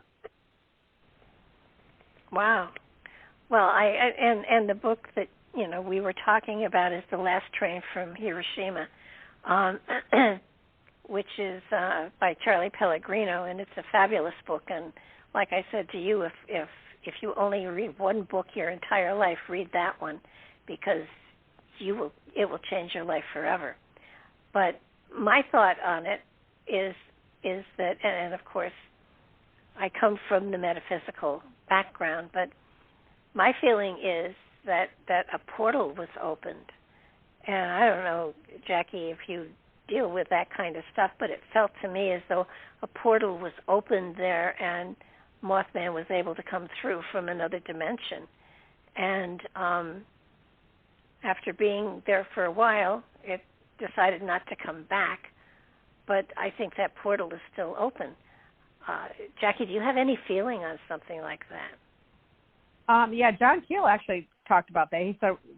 Wow. Well, and the book that we were talking about is The Last Train from Hiroshima, which is by Charlie Pellegrino, and it's a fabulous book. And like I said to you, if you only read one book your entire life, read that one, because it will change your life forever. But my thought on it is that, and of course, I come from the metaphysical background, but my feeling is that a portal was opened. And I don't know, Jackie, if you deal with that kind of stuff, but it felt to me as though a portal was opened there and Mothman was able to come through from another dimension. And after being there for a while, it decided not to come back. But I think that portal is still open. Jackie, do you have any feeling on something like that? Yeah, John Keel actually talked about that.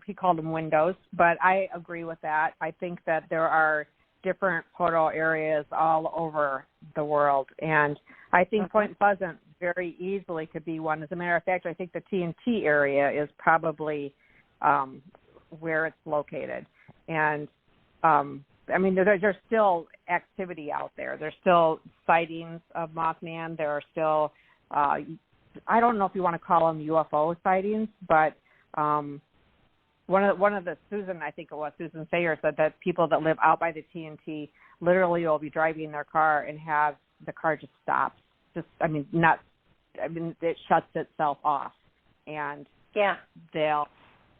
He called them windows, but I agree with that. I think that there are different portal areas all over the world, and I think Point Pleasant very easily could be one. As a matter of fact, I think the TNT area is probably where it's located. And I mean, there's still activity out there. There's still sightings of Mothman. There are still, I don't know if you want to call them UFO sightings, but one of the Susan Sayer said that people that live out by the TNT literally will be driving their car and have the car just stops. It shuts itself off, and they'll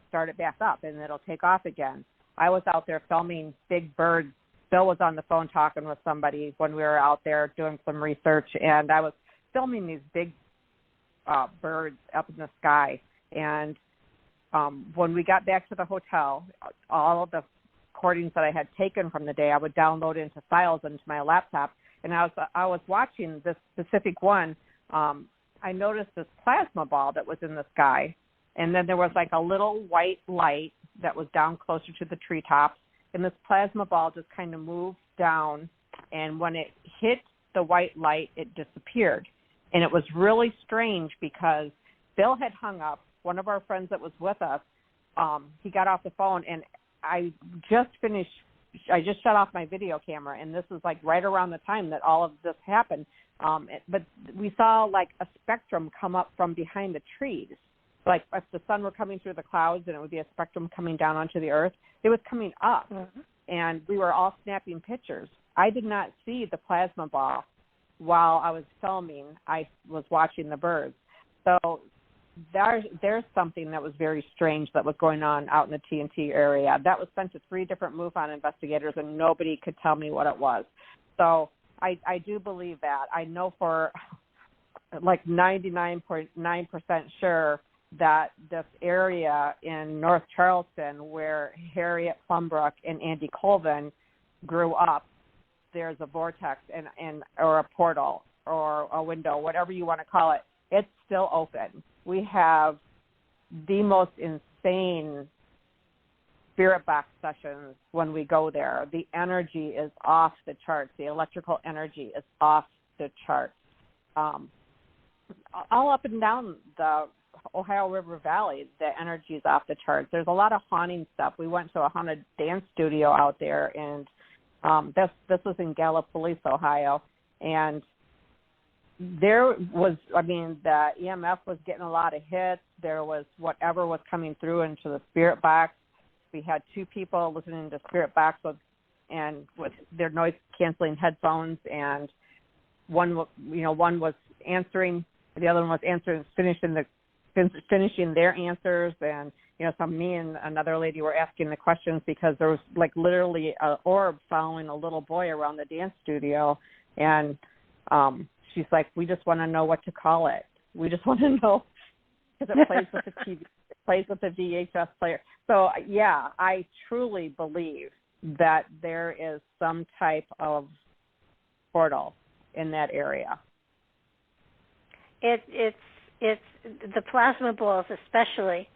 start it back up, and it'll take off again. I was out there filming big birds. Bill was on the phone talking with somebody when we were out there doing some research, and I was filming these big birds up in the sky. And when we got back to the hotel, all of the recordings that I had taken from the day, I would download into files into my laptop. And I was watching this specific one. I noticed this plasma ball that was in the sky, and then there was like a little white light that was down closer to the treetops, and this plasma ball just kind of moved down, and when it hit the white light, it disappeared. And it was really strange because Bill had hung up. One of our friends that was with us, he got off the phone, and I just shut off my video camera, and this was like right around the time that all of this happened. But we saw like a spectrum come up from behind the trees. Like if the sun were coming through the clouds and it would be a spectrum coming down onto the earth, it was coming up. Mm-hmm. And we were all snapping pictures. I did not see the plasma ball while I was filming. I was watching the birds. So there's something that was very strange that was going on out in the TNT area. That was sent to 3 different MUFON investigators, and nobody could tell me what it was. So I do believe that. I know for like 99.9% sure that this area in North Charleston where Harriet Plumbrook and Andy Colvin grew up, there's a vortex or a portal or a window, whatever you want to call it. It's still open. We have the most insane spirit box sessions when we go there. The energy is off the charts. The electrical energy is off the charts. All up and down the Ohio River Valley, the energy is off the charts. There's a lot of haunting stuff. We went to a haunted dance studio out there, and this was in Gallipolis, Ohio, and there was, the EMF was getting a lot of hits. There was whatever was coming through into the spirit box. We had 2 people listening to spirit box with and with their noise canceling headphones, and one was answering, the other one was finishing their answers, and me and another lady were asking the questions because there was like literally an orb following a little boy around the dance studio, and she's like, we just want to know what to call it. We just want to know, because it plays with the TV, it plays with the VHS player. So yeah, I truly believe that there is some type of portal in that area. It's the plasma balls especially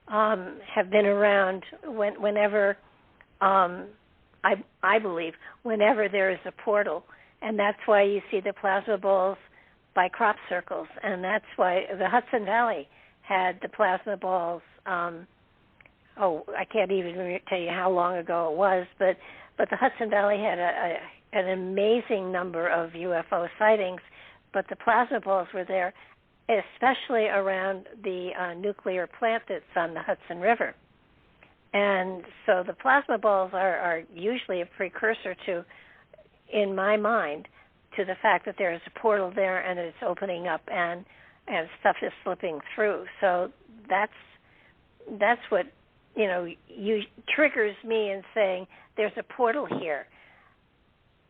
have been around whenever I believe whenever there is a portal, and that's why you see the plasma balls by crop circles, and that's why the Hudson Valley had the plasma balls. I can't even tell you how long ago it was, but the Hudson Valley had an amazing number of UFO sightings, but the plasma balls were there, especially around the nuclear plant that's on the Hudson River. And so the plasma balls are usually a precursor to, in my mind, to the fact that there is a portal there and it's opening up and stuff is slipping through. So that's what triggers me in saying there's a portal here.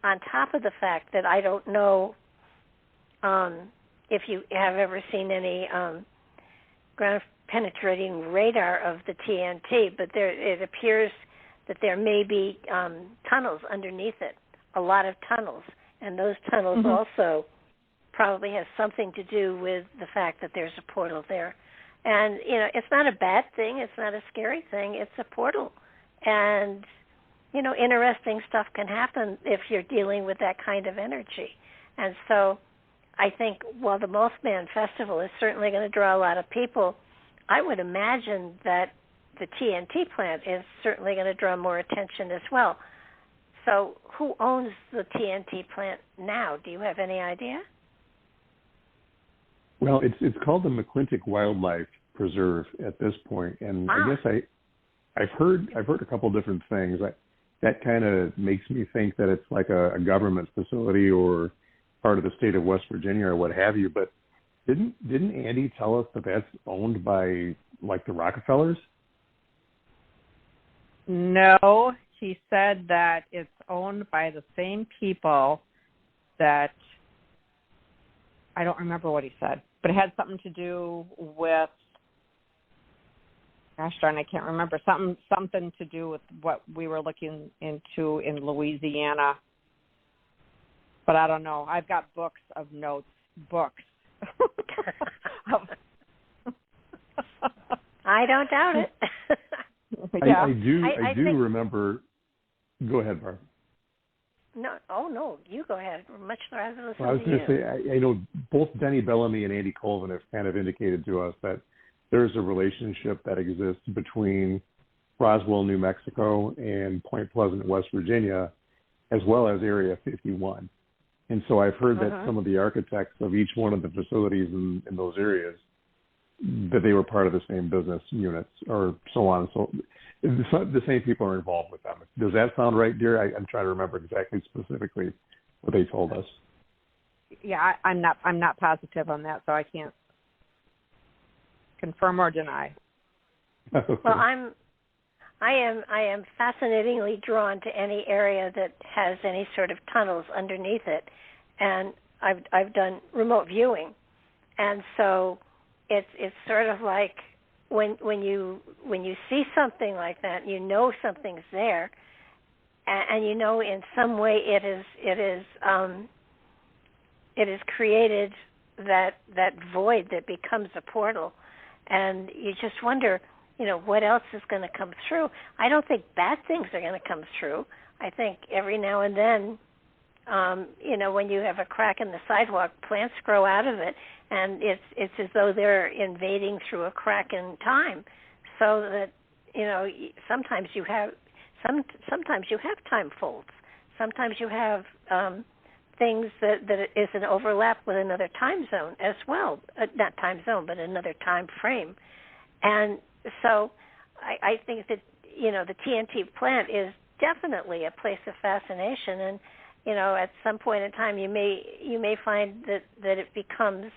On top of the fact that I don't know if you have ever seen any ground penetrating radar of the TNT, but it appears that there may be tunnels underneath it, a lot of tunnels, and those tunnels also probably have something to do with the fact that there's a portal there. And, it's not a bad thing, it's not a scary thing, it's a portal. And, interesting stuff can happen if you're dealing with that kind of energy. And so I think while the Mothman Festival is certainly going to draw a lot of people, I would imagine that the TNT plant is certainly going to draw more attention as well. So who owns the TNT plant now? Do you have any idea? Well, it's called the McClintock Wildlife Preserve at this point, and I guess I've heard a couple different things. That kind of makes me think that it's like a government facility or part of the state of West Virginia or what have you. But didn't Andy tell us that that's owned by like the Rockefellers? No, he said that it's owned by the same people that, I don't remember what he said, but it had something to do with, gosh darn, I can't remember, something to do with what we were looking into in Louisiana. But I don't know. I've got books of notes, books. I don't doubt it. Yeah. I do remember. Go ahead, Barb. No, you go ahead. Much rather listen I was going to say, I know both Denny Bellamy and Andy Colvin have kind of indicated to us that there's a relationship that exists between Roswell, New Mexico, and Point Pleasant, West Virginia, as well as Area 51. And so I've heard that some of the architects of each one of the facilities in those areas, that they were part of the same business units or so on. So the same people are involved with them. Does that sound right, dear? I'm trying to remember exactly specifically what they told us. Yeah, I'm not positive on that, so I can't confirm or deny. Okay. Well, I am fascinatingly drawn to any area that has any sort of tunnels underneath it, and I've done remote viewing, and so it's sort of like when you see something like that, something's there, and in some way it is created that void that becomes a portal, and you just wonder, what else is going to come through. I don't think bad things are going to come through. I think every now and then, when you have a crack in the sidewalk, plants grow out of it, and it's as though they're invading through a crack in time, so that sometimes you have time folds. Sometimes you have things that is an overlap with another time zone as well. Not time zone, but another time frame. And so I think that, the TNT plant is definitely a place of fascination, and at some point in time you may find that it becomes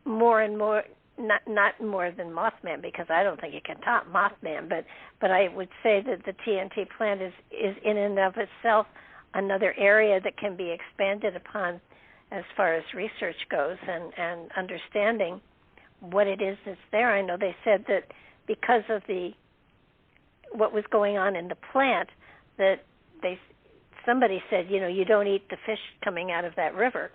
more and more, not more than Mothman, because I don't think it can top Mothman, but I would say that the TNT plant is in and of itself another area that can be expanded upon as far as research goes and understanding what it is that's there. I know they said that because of what was going on in the plant, that somebody said, you don't eat the fish coming out of that river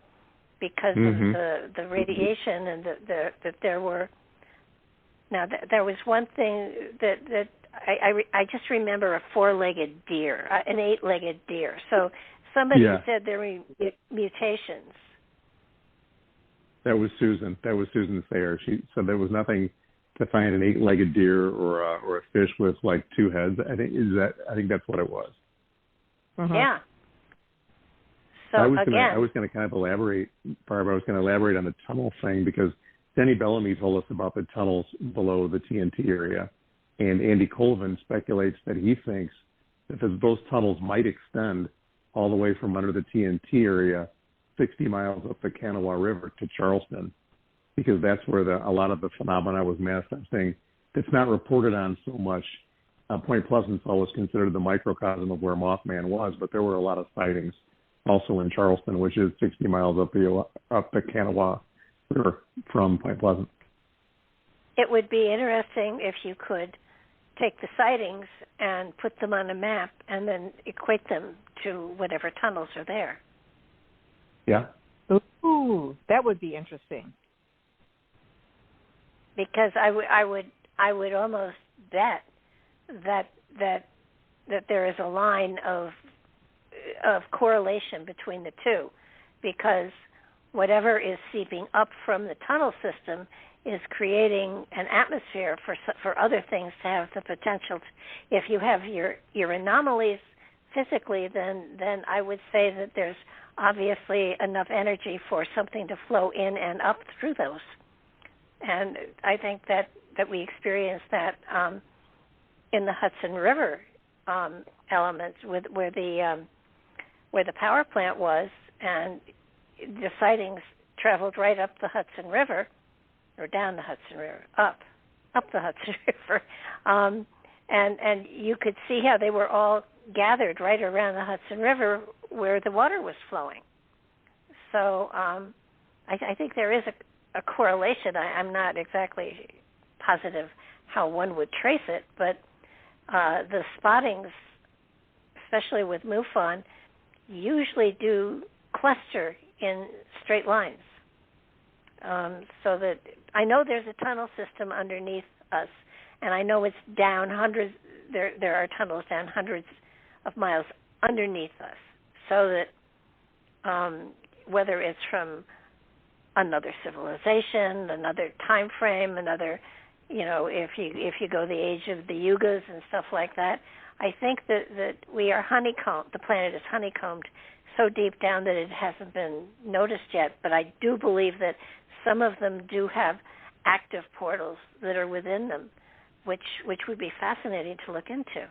because of the radiation, and that there were. Now there was one thing that I just remember a 4-legged deer, an 8-legged deer. So somebody said there were mutations. That was Susan. That was Susan Sayer. She said there was nothing to find an 8-legged deer or a fish with like 2 heads. I think that's what it was. Yeah. So I was going to kind of elaborate, Barbara. I was going to elaborate on the tunnel thing, because Denny Bellamy told us about the tunnels below the TNT area, and Andy Colvin speculates that he thinks that those tunnels might extend all the way from under the TNT area 60 miles up the Kanauga River to Charleston, because that's where a lot of the phenomena was manifesting. It's not reported on so much. Point Pleasant's always considered the microcosm of where Mothman was, but there were a lot of sightings also in Charleston, which is 60 miles up the Kanauga River from Point Pleasant. It would be interesting if you could take the sightings and put them on a map and then equate them to whatever tunnels are there. Yeah. Ooh, that would be interesting. Because I would almost bet that there is a line of correlation between the two, because whatever is seeping up from the tunnel system is creating an atmosphere for other things to have the potential. If you have your anomalies physically, then I would say that there's obviously enough energy for something to flow in and up through those. And I think that we experienced that in the Hudson River elements where the power plant was, and the sightings traveled right up the Hudson River, or down the Hudson River, up the Hudson River, and you could see how they were all gathered right around the Hudson River where the water was flowing. So I think there is a correlation. I'm not exactly positive how one would trace it, but the spottings, especially with MUFON, usually do cluster in straight lines. So that I know there's a tunnel system underneath us, and I know it's down hundreds. There are tunnels down hundreds of miles underneath us, so that whether it's from another civilization, another time frame, another, if you go the age of the Yugas and stuff like that, I think that we are honeycombed. The planet is honeycombed so deep down that it hasn't been noticed yet. But I do believe that some of them do have active portals that are within them, which would be fascinating to look into.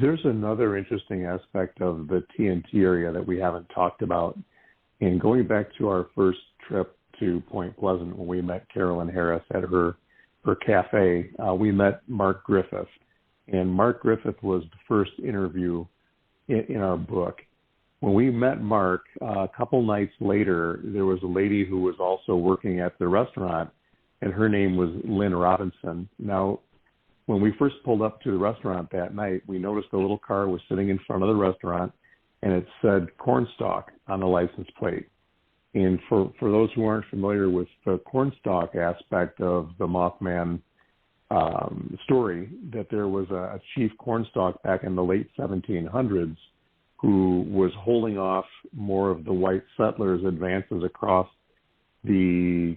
There's another interesting aspect of the TNT area that we haven't talked about. And going back to our first trip to Point Pleasant, when we met Carolyn Harris at her cafe, we met Mark Griffith. And Mark Griffith was the first interview in our book. When we met Mark, a couple nights later, there was a lady who was also working at the restaurant, and her name was Lynn Robinson. Now, when we first pulled up to the restaurant that night, we noticed a little car was sitting in front of the restaurant, and it said Cornstalk on the license plate. And for those who aren't familiar with the Cornstalk aspect of the Mothman story, that there was a chief Cornstalk back in the late 1700s who was holding off more of the white settlers' advances across the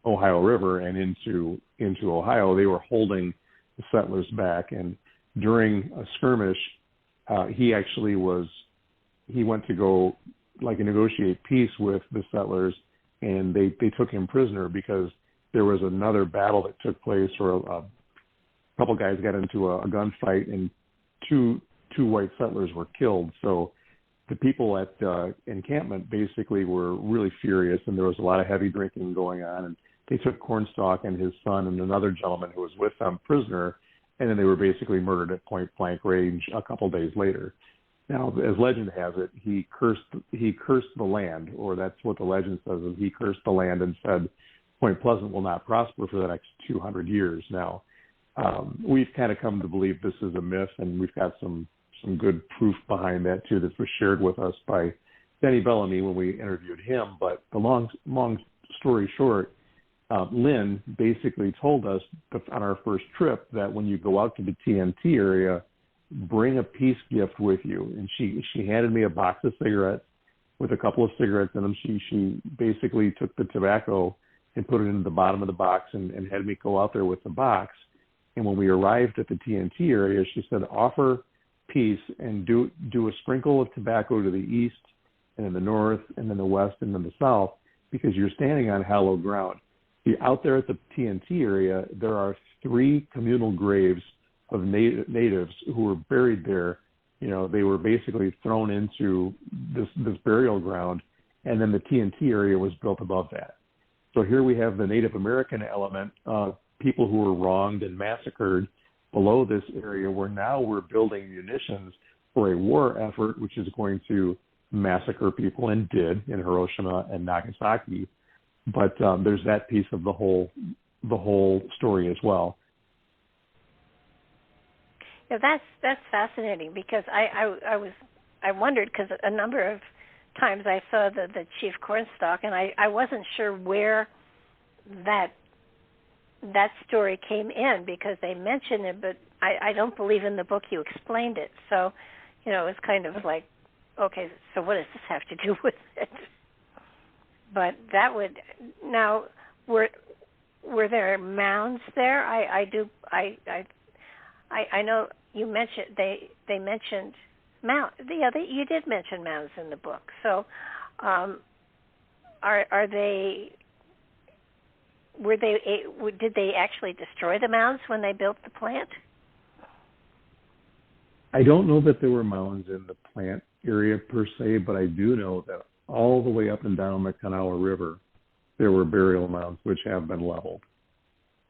Ohio River and into Ohio. They were holding the settlers back, and during a skirmish, he went to go negotiate peace with the settlers, and they took him prisoner because there was another battle that took place, or a couple guys got into a gunfight, and two white settlers were killed. So the people at encampment basically were really furious, and there was a lot of heavy drinking going on. And they took Cornstalk and his son and another gentleman who was with them prisoner, and then they were basically murdered at point blank range a couple days later. Now, as legend has it, he cursed the land, or that's what the legend says, is he cursed the land and said Point Pleasant will not prosper for the next 200 years. Now, we've kind of come to believe this is a myth, and we've got some good proof behind that, too, that was shared with us by Denny Bellamy when we interviewed him. But the long story short, Lynn basically told us on our first trip that when you go out to the TNT area, bring a peace gift with you. And she handed me a box of cigarettes with a couple of cigarettes in them. She basically took the tobacco and put it in the bottom of the box and had me go out there with the box. And when we arrived at the TNT area, she said, offer peace and do a sprinkle of tobacco to the east and in the north and then the west and then the south, because you're standing on hallowed ground. Out there at the TNT area, there are 3 communal graves of natives who were buried there. You know, they were basically thrown into this burial ground, and then the TNT area was built above that. So here we have the Native American element of people who were wronged and massacred below this area, where now we're building munitions for a war effort, which is going to massacre people, and did in Hiroshima and Nagasaki. But there's that piece of the whole story as well. Yeah, that's fascinating, because I wondered, because a number of times I saw the Chief Cornstalk, and I wasn't sure where that story came in, because they mentioned it, but I don't believe in the book you explained it. So, you know, it was kind of like, okay, so what does this have to do with it? But that would, now, were there mounds there? I know you mentioned they mentioned mound. Yeah, you did mention mounds in the book. So, are they? Did they actually destroy the mounds when they built the plant? I don't know that there were mounds in the plant area per se, but I do know that all the way up and down the Kanauga River, there were burial mounds which have been leveled.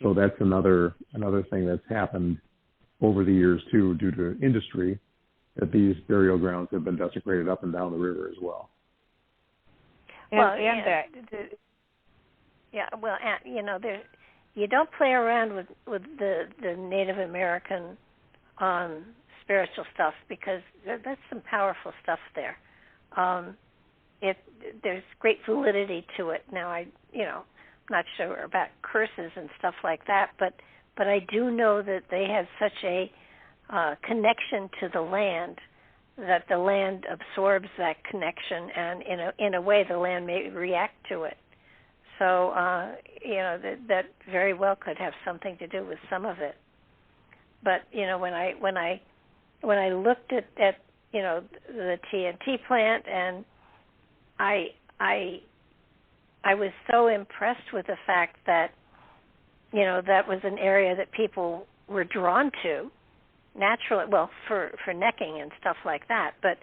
So that's another thing that's happened over the years too, due to industry, that these burial grounds have been desecrated up and down the river as well. You know, you don't play around with the Native American spiritual stuff, because that's some powerful stuff there. There's great validity to it. Now, I'm not sure about curses and stuff like that, but I do know that they have such a connection to the land, that the land absorbs that connection, and in a way the land may react to it. So that very well could have something to do with some of it. But when I looked at the TNT plant, and I was so impressed with the fact that that was an area that people were drawn to naturally, well, for necking and stuff like that, but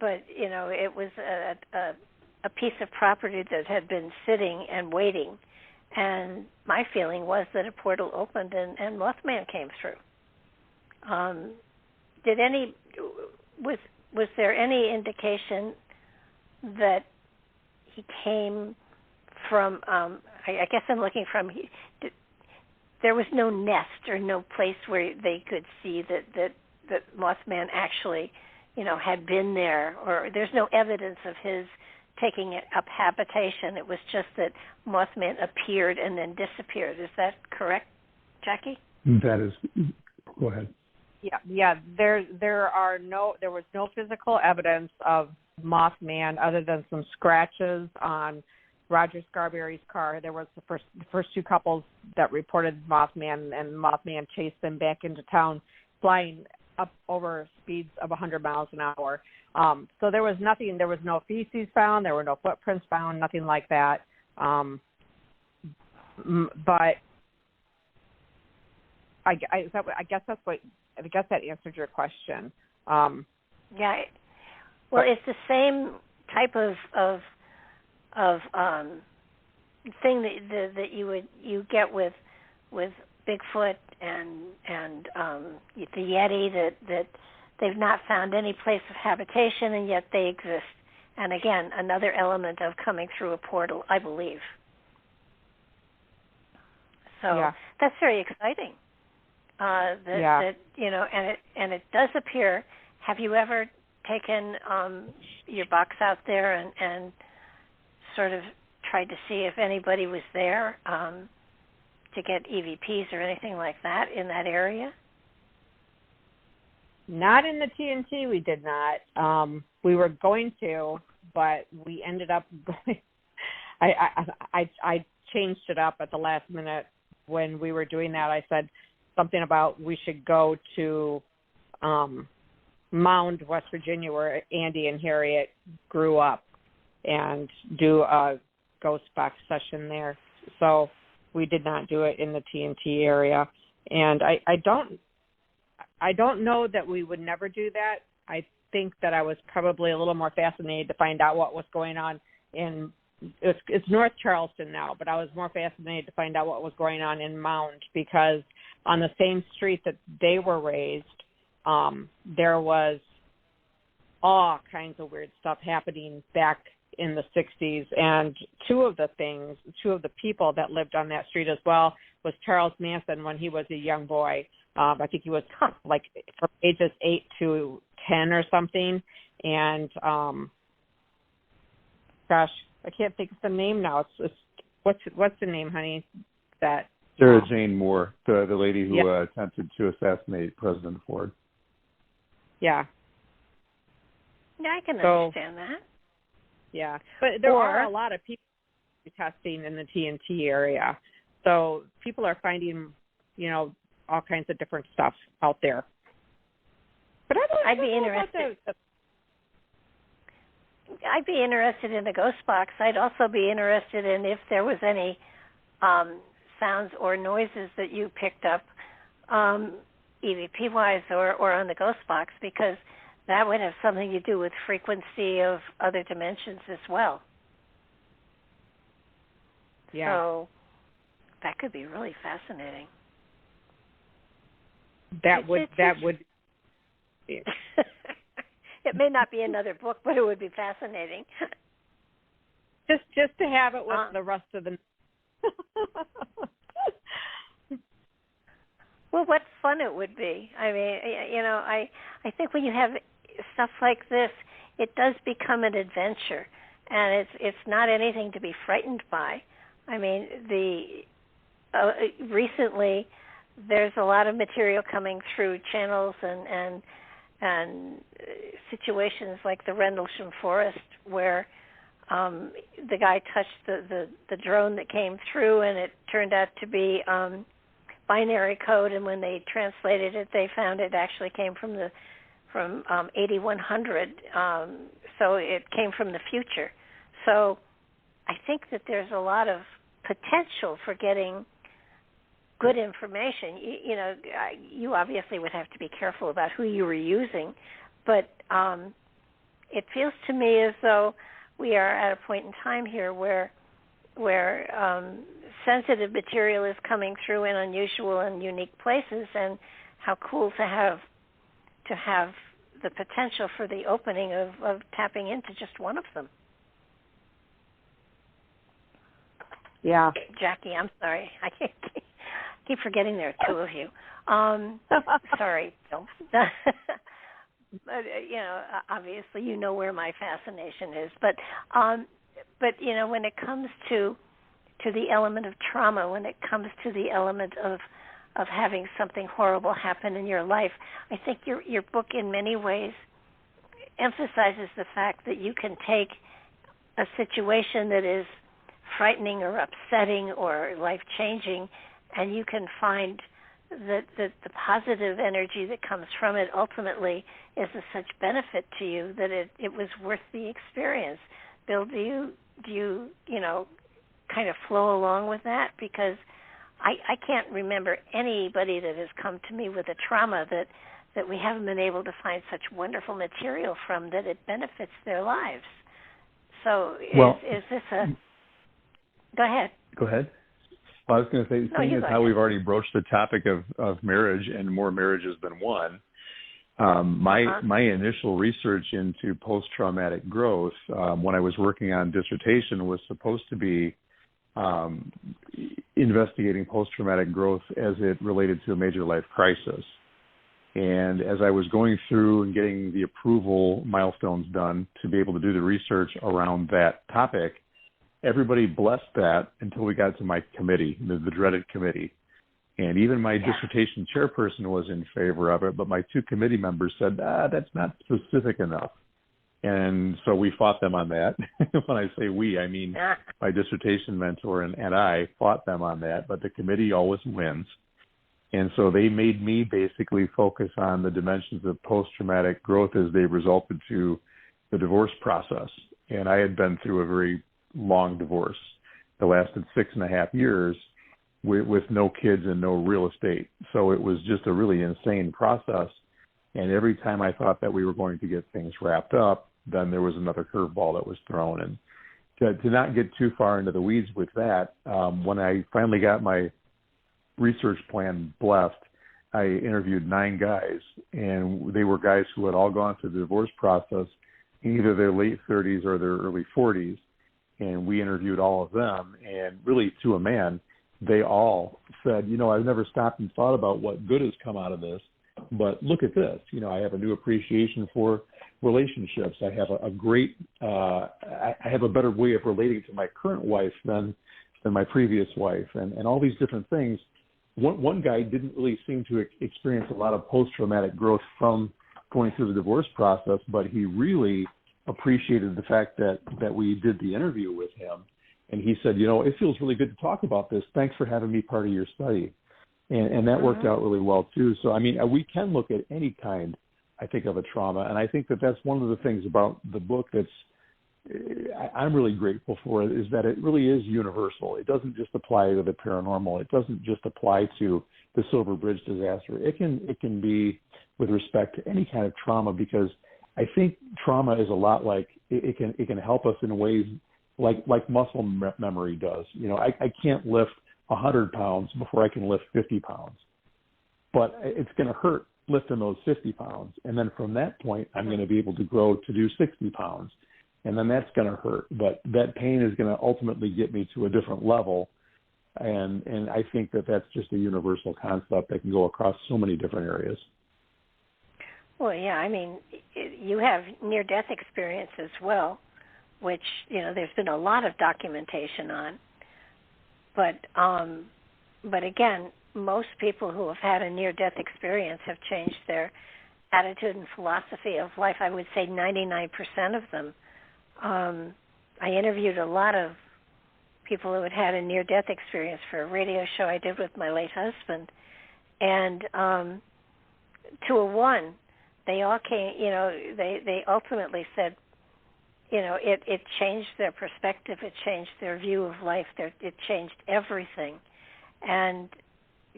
it was a piece of property that had been sitting and waiting, and my feeling was that a portal opened and Mothman came through. Was there any indication that he came from, I guess I'm looking from, there was no nest or no place where they could see that Mothman actually, had been there, or there's no evidence of his taking up habitation. It was just that Mothman appeared and then disappeared. Is that correct, Jackie? That is. Go ahead. Yeah. There was no physical evidence of Mothman other than some scratches on Roger Scarberry's car. There was the first two couples that reported Mothman, and Mothman chased them back into town, flying up over speeds of 100 miles an hour. So there was nothing. There was no feces found. There were no footprints found. Nothing like that. But I guess that answered your question. Yeah. Well, it's the same type of thing that you get with Bigfoot and the Yeti, that they've not found any place of habitation and yet they exist. And again, another element of coming through a portal, I believe. So that's very exciting. That and it does appear. Have you ever taken your box out there and sort of tried to see if anybody was there to get EVPs or anything like that in that area? Not in the TNT, we did not. We were going to, but we ended up going. I changed it up at the last minute when we were doing that. I said something about we should go to Mound, West Virginia, where Andy and Harriet grew up, and do a ghost box session there. So we did not do it in the TNT area, and I don't know that we would never do that. I think that I was probably a little more fascinated to find out what was going on it's North Charleston now, but I was more fascinated to find out what was going on in Mound, because on the same street that they were raised, there was all kinds of weird stuff happening back in the 60s. And two of the people that lived on that street as well was Charles Manson when he was a young boy. I think he was like from ages 8 to 10 or something. And gosh, I can't think of the name now. It's what's the name, honey? That Sarah Jane Moore, the lady who attempted to assassinate President Ford. Yeah. Yeah, I can understand that. Yeah, but there are a lot of people testing in the TNT area, so people are finding, all kinds of different stuff out there. But I'd be interested. I'd be interested in the ghost box. I'd also be interested in if there was any sounds or noises that you picked up, EVP-wise or on the ghost box, because that would have something to do with frequency of other dimensions as well. Yeah. So that could be really fascinating. That would. It may not be another book, but it would be fascinating. Just to have it with the rest of the. Well, what fun it would be. I mean, I think when you have stuff like this, it does become an adventure, and it's not anything to be frightened by. I mean, recently there's a lot of material coming through channels and situations like the Rendlesham Forest, where the guy touched the drone that came through, and it turned out to be binary code, and when they translated it, they found it actually came from 8100, so it came from the future. So I think that there's a lot of potential for getting good information. You obviously would have to be careful about who you were using, but it feels to me as though we are at a point in time here where sensitive material is coming through in unusual and unique places, and how cool to have the potential for the opening of tapping into just one of them. Yeah. Jackie, I'm sorry. I keep forgetting there are two of you. Sorry, Bill. But, obviously you know where my fascination is. But when it comes to the element of trauma, when it comes to the element of having something horrible happen in your life, I think your book in many ways emphasizes the fact that you can take a situation that is frightening or upsetting or life-changing, and you can find that the positive energy that comes from it ultimately is of such benefit to you that it was worth the experience. Bill, do you kind of flow along with that? Because I can't remember anybody that has come to me with a trauma that we haven't been able to find such wonderful material from that it benefits their lives. So is this a... Go ahead. Go ahead. Well, I was going to say, seeing as how we've already broached the topic of marriage and more marriages than one, my initial research into post-traumatic growth when I was working on dissertation was supposed to be investigating post-traumatic growth as it related to a major life crisis. And as I was going through and getting the approval milestones done to be able to do the research around that topic, everybody blessed that until we got to my committee, the dreaded committee. And even my dissertation chairperson was in favor of it, but my two committee members said, that's not specific enough. And so we fought them on that. When I say we, I mean my dissertation mentor and I fought them on that, but the committee always wins. And so they made me basically focus on the dimensions of post-traumatic growth as they resulted to the divorce process. And I had been through a very long divorce that lasted 6.5 years with no kids and no real estate. So it was just a really insane process. And every time I thought that we were going to get things wrapped up, then there was another curveball that was thrown. And to not get too far into the weeds with that, when I finally got my research plan blessed, I interviewed 9 guys, and they were guys who had all gone through the divorce process in either their late 30s or their early 40s. And we interviewed all of them, and really to a man, they all said, I've never stopped and thought about what good has come out of this, but look at this. I have a new appreciation for relationships. I have a great, I have a better way of relating to my current wife than my previous wife, and all these different things. One guy didn't really seem to experience a lot of post-traumatic growth from going through the divorce process, but he really appreciated the fact that we did the interview with him. And he said, it feels really good to talk about this. Thanks for having me part of your study. And that worked out really well, too. So, I mean, we can look at any kind, I think, of a trauma. And I think that that's one of the things about the book I'm really grateful for, is that it really is universal. It doesn't just apply to the paranormal. It doesn't just apply to the Silver Bridge disaster. It can be with respect to any kind of trauma, because I think trauma is a lot like it can help us in ways like muscle memory does. I can't lift 100 pounds before I can lift 50 pounds, but it's going to hurt lifting those 50 pounds. And then from that point, I'm going to be able to grow to do 60 pounds. And then that's going to hurt, but that pain is going to ultimately get me to a different level. And I think that that's just a universal concept that can go across so many different areas. Well, yeah, I mean, you have near-death experience as well, which, there's been a lot of documentation on. But again, most people who have had a near-death experience have changed their attitude and philosophy of life. I would say 99% of them. I interviewed a lot of people who had a near-death experience for a radio show I did with my late husband. And 2 to 1, they all came, they ultimately said, it changed their perspective, it changed their view of life, it changed everything. And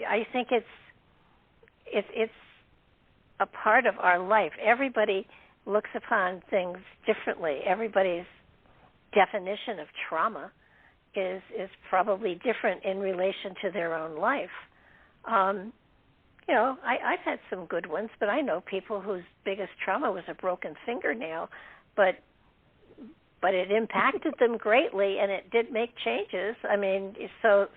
I think it's a part of our life. Everybody looks upon things differently. Everybody's definition of trauma is probably different in relation to their own life. I've had some good ones, but I know people whose biggest trauma was a broken fingernail, but it impacted them greatly, and it did make changes. I mean, so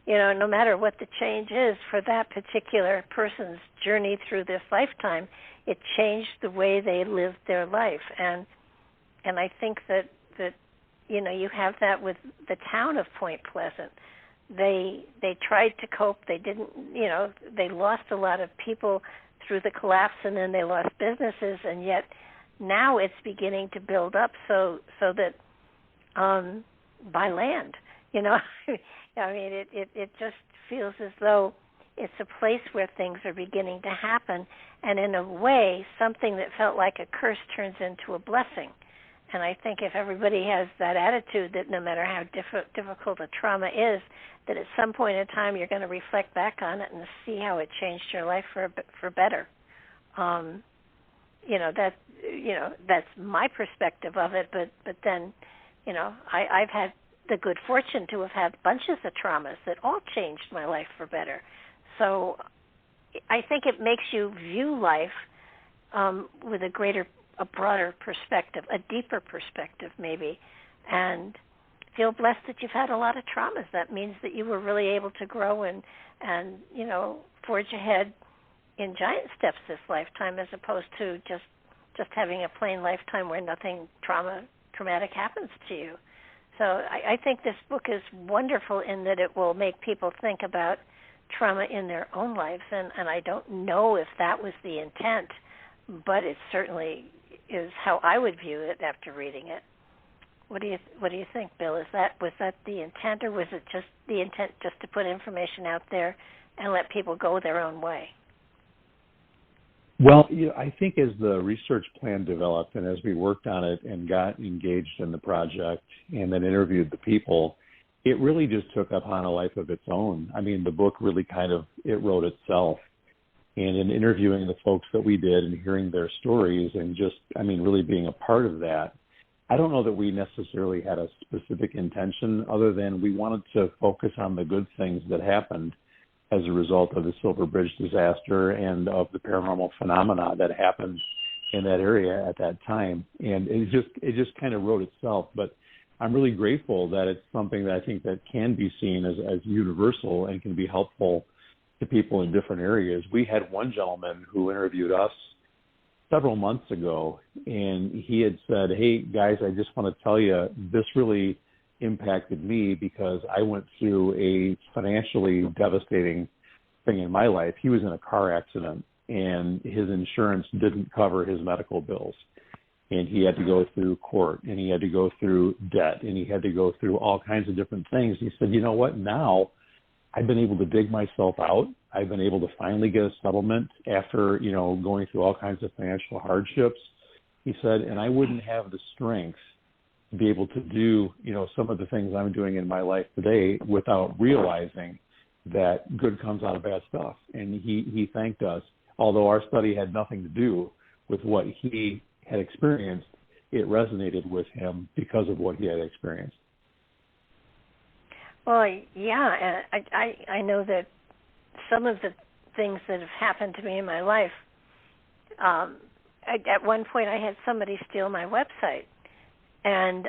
no matter what the change is for that particular person's journey through this lifetime, it changed the way they lived their life. And I think that you have that with the town of Point Pleasant. They tried to cope. They didn't, they lost a lot of people through the collapse, and then they lost businesses, and yet now it's beginning to build up so that by land, I mean, it just feels as though it's a place where things are beginning to happen, and in a way, something that felt like a curse turns into a blessing. And I think if everybody has that attitude that no matter how difficult a trauma is, that at some point in time you're going to reflect back on it and see how it changed your life for better. That's my perspective of it. But then, I've had the good fortune to have had bunches of traumas that all changed my life for better. So I think it makes you view life with a broader perspective, a deeper perspective maybe, and feel blessed that you've had a lot of traumas. That means that you were really able to grow and forge ahead in giant steps this lifetime, as opposed to just having a plain lifetime where nothing traumatic happens to you. So I think this book is wonderful in that it will make people think about trauma in their own lives, and I don't know if that was the intent, but it certainly is how I would view it after reading it. What do you think, Bill? Was that the intent, or was it just the intent just to put information out there and let people go their own way? Well, I think as the research plan developed and as we worked on it and got engaged in the project and then interviewed the people, it really just took upon a life of its own. I mean, the book really it wrote itself. And in interviewing the folks that we did and hearing their stories and really being a part of that, I don't know that we necessarily had a specific intention other than we wanted to focus on the good things that happened as a result of the Silver Bridge disaster and of the paranormal phenomena that happened in that area at that time. And it just kind of wrote itself. But I'm really grateful that it's something that I think that can be seen as universal and can be helpful to people in different areas. We had one gentleman who interviewed us several months ago, and he had said, "Hey, guys, I just want to tell you, this really impacted me because I went through a financially devastating thing in my life." He was in a car accident, and his insurance didn't cover his medical bills. And he had to go through court, and he had to go through debt, and he had to go through all kinds of different things. He said, "You know what? Now I've been able to dig myself out. I've been able to finally get a settlement after, going through all kinds of financial hardships." He said, "And I wouldn't have the strength to be able to do, some of the things I'm doing in my life today without realizing that good comes out of bad stuff." And he thanked us. Although our study had nothing to do with what he had experienced, it resonated with him because of what he had experienced. Well, yeah, I know that some of the things that have happened to me in my life, at one point I had somebody steal my website, and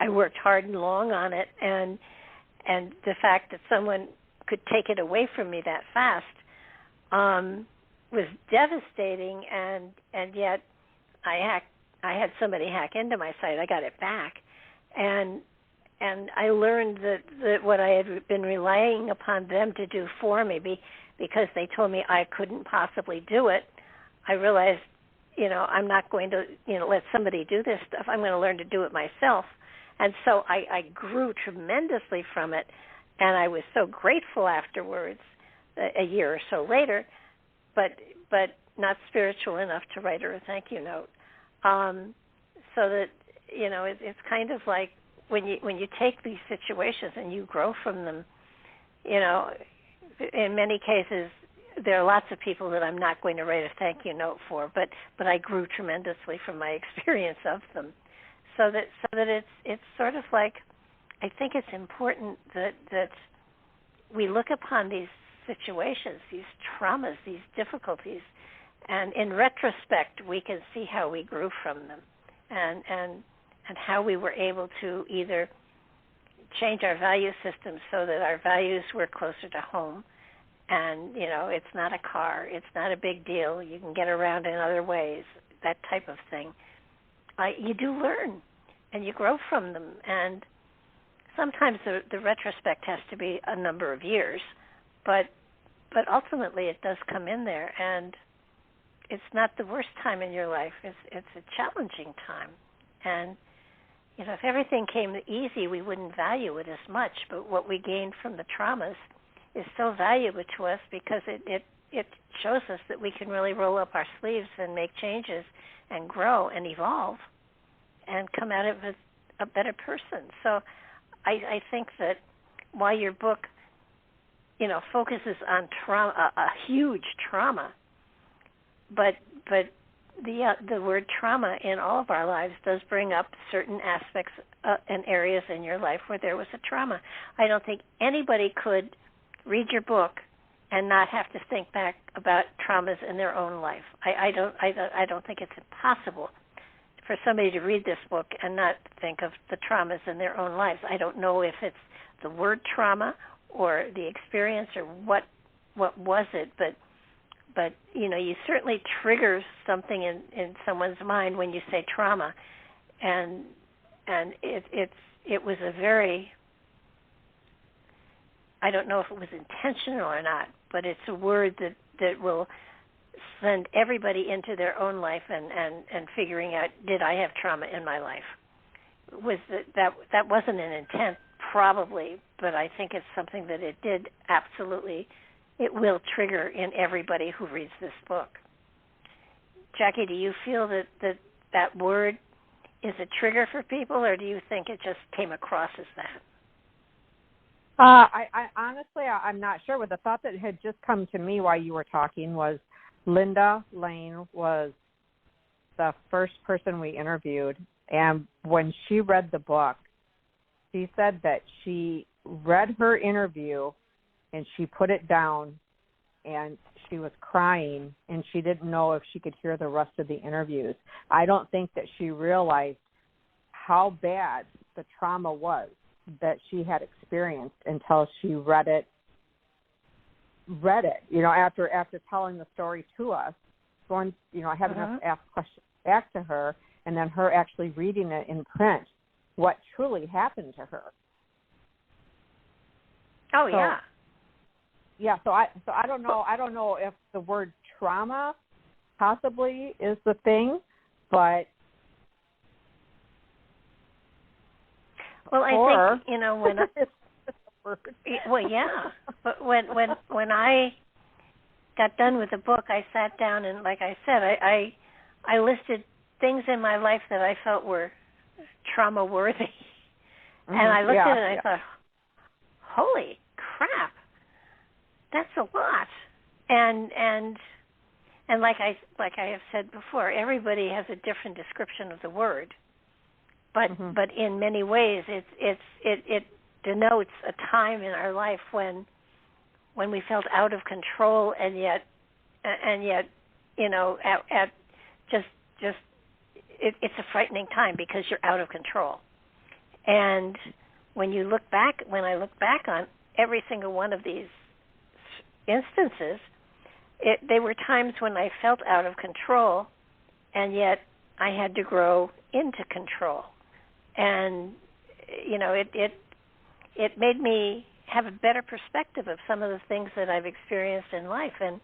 I worked hard and long on it, and the fact that someone could take it away from me that fast was devastating, and yet I had somebody hack into my site. I got it back, and I learned that what I had been relying upon them to do for me, because they told me I couldn't possibly do it, I realized, I'm not going to, let somebody do this stuff. I'm going to learn to do it myself. And so I grew tremendously from it, and I was so grateful afterwards, a year or so later, but not spiritual enough to write her a thank you note. So that, it's kind of like when you take these situations and you grow from them, in many cases there are lots of people that I'm not going to write a thank you note for, but I grew tremendously from my experience of them. So that it's sort of like, I think it's important that we look upon these situations, these traumas, these difficulties, and in retrospect, we can see how we grew from them, and how we were able to either change our value system so that our values were closer to home. And, it's not a car, it's not a big deal, you can get around in other ways, that type of thing. You do learn, and you grow from them. And sometimes the retrospect has to be a number of years, but ultimately it does come in there, and it's not the worst time in your life. It's a challenging time. And, if everything came easy, we wouldn't value it as much. But what we gained from the traumas is so valuable to us because it it shows us that we can really roll up our sleeves and make changes and grow and evolve and come out of it a better person. So I think that while your book, focuses on trauma, a huge trauma, but the word trauma in all of our lives does bring up certain aspects and areas in your life where there was a trauma. I don't think anybody could read your book and not have to think back about traumas in their own life. I don't think it's impossible for somebody to read this book and not think of the traumas in their own lives. I don't know if it's the word trauma or the experience or what was it, but you certainly trigger something in someone's mind when you say trauma, and it was a very, I don't know if it was intentional or not, but it's a word that will send everybody into their own life and figuring out, did I have trauma in my life? That wasn't an intent, probably, but I think it's something that it did absolutely, it will trigger in everybody who reads this book. Jackie, do you feel that word is a trigger for people, or do you think it just came across as that? I honestly, I'm not sure. But the thought that had just come to me while you were talking was Linda Lane was the first person we interviewed, and when she read the book, she said that she read her interview and she put it down and she was crying and she didn't know if she could hear the rest of the interviews. I don't think that she realized how bad the trauma was that she had experienced until she read it, after telling the story to us, having us ask questions back to her, and then her actually reading it in print, what truly happened to her. Oh, yeah. Yeah, so I don't know if the word trauma possibly is the thing, but well, I think when well, yeah, but when I got done with the book, I sat down and, like I said, I listed things in my life that I felt were trauma worthy, and I looked at it and I thought, holy crap, that's a lot. And like I have said before, everybody has a different description of the word, but in many ways it denotes a time in our life when we felt out of control, and yet it's a frightening time because you're out of control. And when I look back on every single one of these instances, they were times when I felt out of control, and yet I had to grow into control. And it made me have a better perspective of some of the things that I've experienced in life, and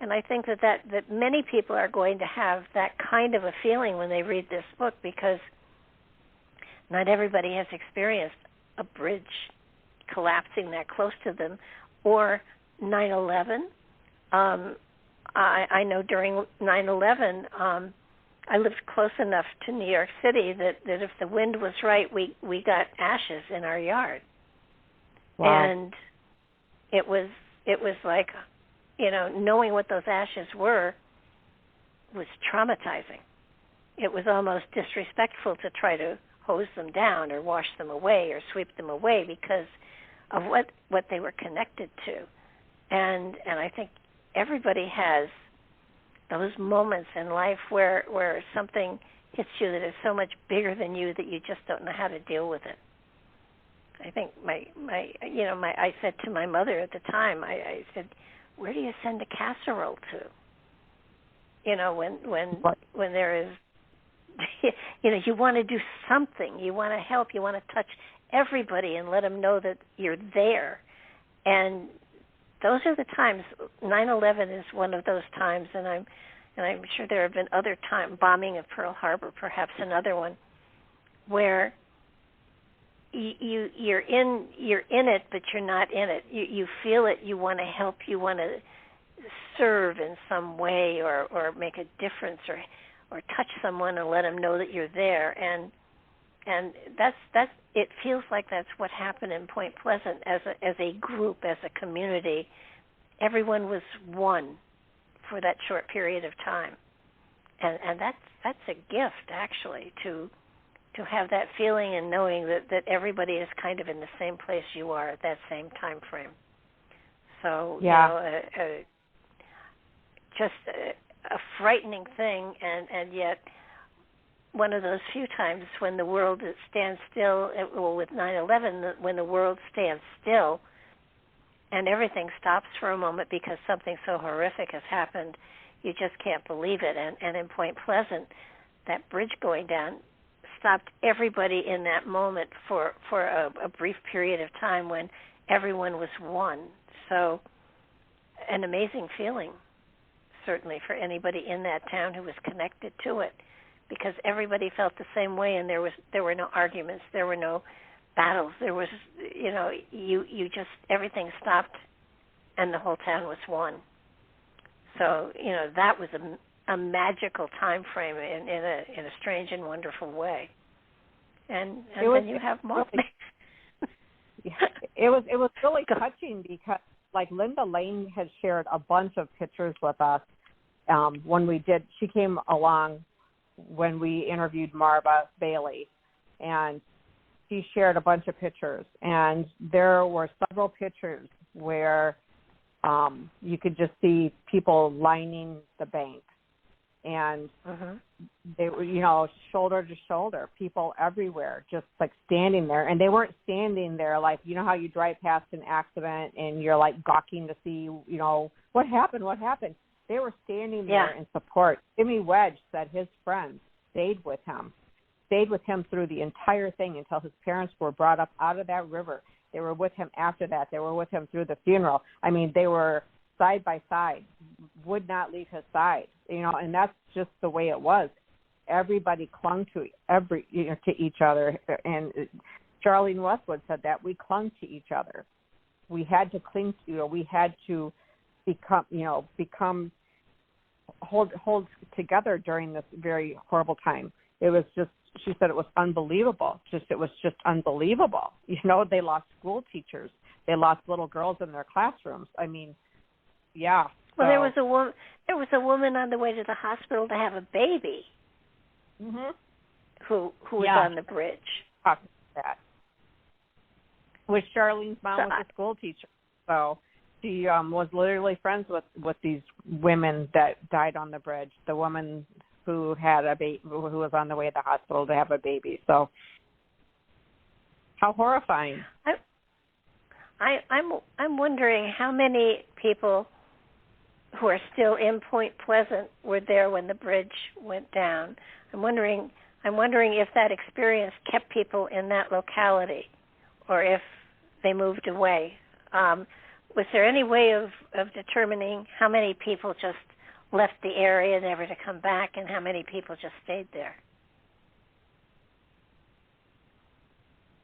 I think that many people are going to have that kind of a feeling when they read this book, because not everybody has experienced a bridge collapsing that close to them, or 9/11. I know during 9/11, I lived close enough to New York City that if the wind was right, we got ashes in our yard. Wow. And it was like, knowing what those ashes were was traumatizing. It was almost disrespectful to try to hose them down or wash them away or sweep them away because of what they were connected to. And I think everybody has those moments in life where something hits you that is so much bigger than you that you just don't know how to deal with it. I think I said to my mother at the time, I said, where do you send a casserole to? When there is, you want to do something, you want to help, you want to touch everybody and let them know that you're there. And those are the times. 9/11 is one of those times, and I'm sure there have been other times. Bombing of Pearl Harbor, perhaps another one, where you're in it, but you're not in it. You feel it. You want to help. You want to serve in some way or make a difference or touch someone and let them know that you're there. And that's it feels like that's what happened in Point Pleasant as a group, as a community. Everyone was one for that short period of time. And that's a gift, actually, to have that feeling and knowing that everybody is kind of in the same place you are at that same time frame. So, yeah. Just a frightening thing, and yet one of those few times when the world stands still, well, with 9/11, when the world stands still and everything stops for a moment because something so horrific has happened, you just can't believe it. And in Point Pleasant, that bridge going down stopped everybody in that moment for a brief period of time when everyone was one. So an amazing feeling, certainly, for anybody in that town who was connected to it, because everybody felt the same way, and there were no arguments, there were no battles, there was, you just, everything stopped and the whole town was one. So, that was a magical time frame in a strange and wonderful way. And then you have more. It was really touching because, like, Linda Lane had shared a bunch of pictures with us she came along when we interviewed Marva Bailey, and she shared a bunch of pictures, and there were several pictures where you could just see people lining the bank, and they were, shoulder to shoulder, people everywhere, just like standing there. And they weren't standing there like, how you drive past an accident and you're like gawking to see, what happened. They were standing there in support. Jimmy Wedge said his friends stayed with him through the entire thing until his parents were brought up out of that river. They were with him after that. They were with him through the funeral. I mean, they were side by side, would not leave his side, and that's just the way it was. Everybody clung to to each other, and Charlene Westwood said that we clung to each other. We had to cling to, we had to hold together during this very horrible time. It was just, she said it was unbelievable. It was just unbelievable. They lost school teachers. They lost little girls in their classrooms. I mean, yeah. Well, there was a woman on the way to the hospital to have a baby who was on the bridge. That. Which Charlene's mom was a school teacher. So she was literally friends with these women that died on the bridge. The woman who had a baby, who was on the way to the hospital to have a baby. So how horrifying! I'm wondering how many people who are still in Point Pleasant were there when the bridge went down. I'm wondering if that experience kept people in that locality, or if they moved away. Was there any way of determining how many people just left the area never to come back, and how many people just stayed there?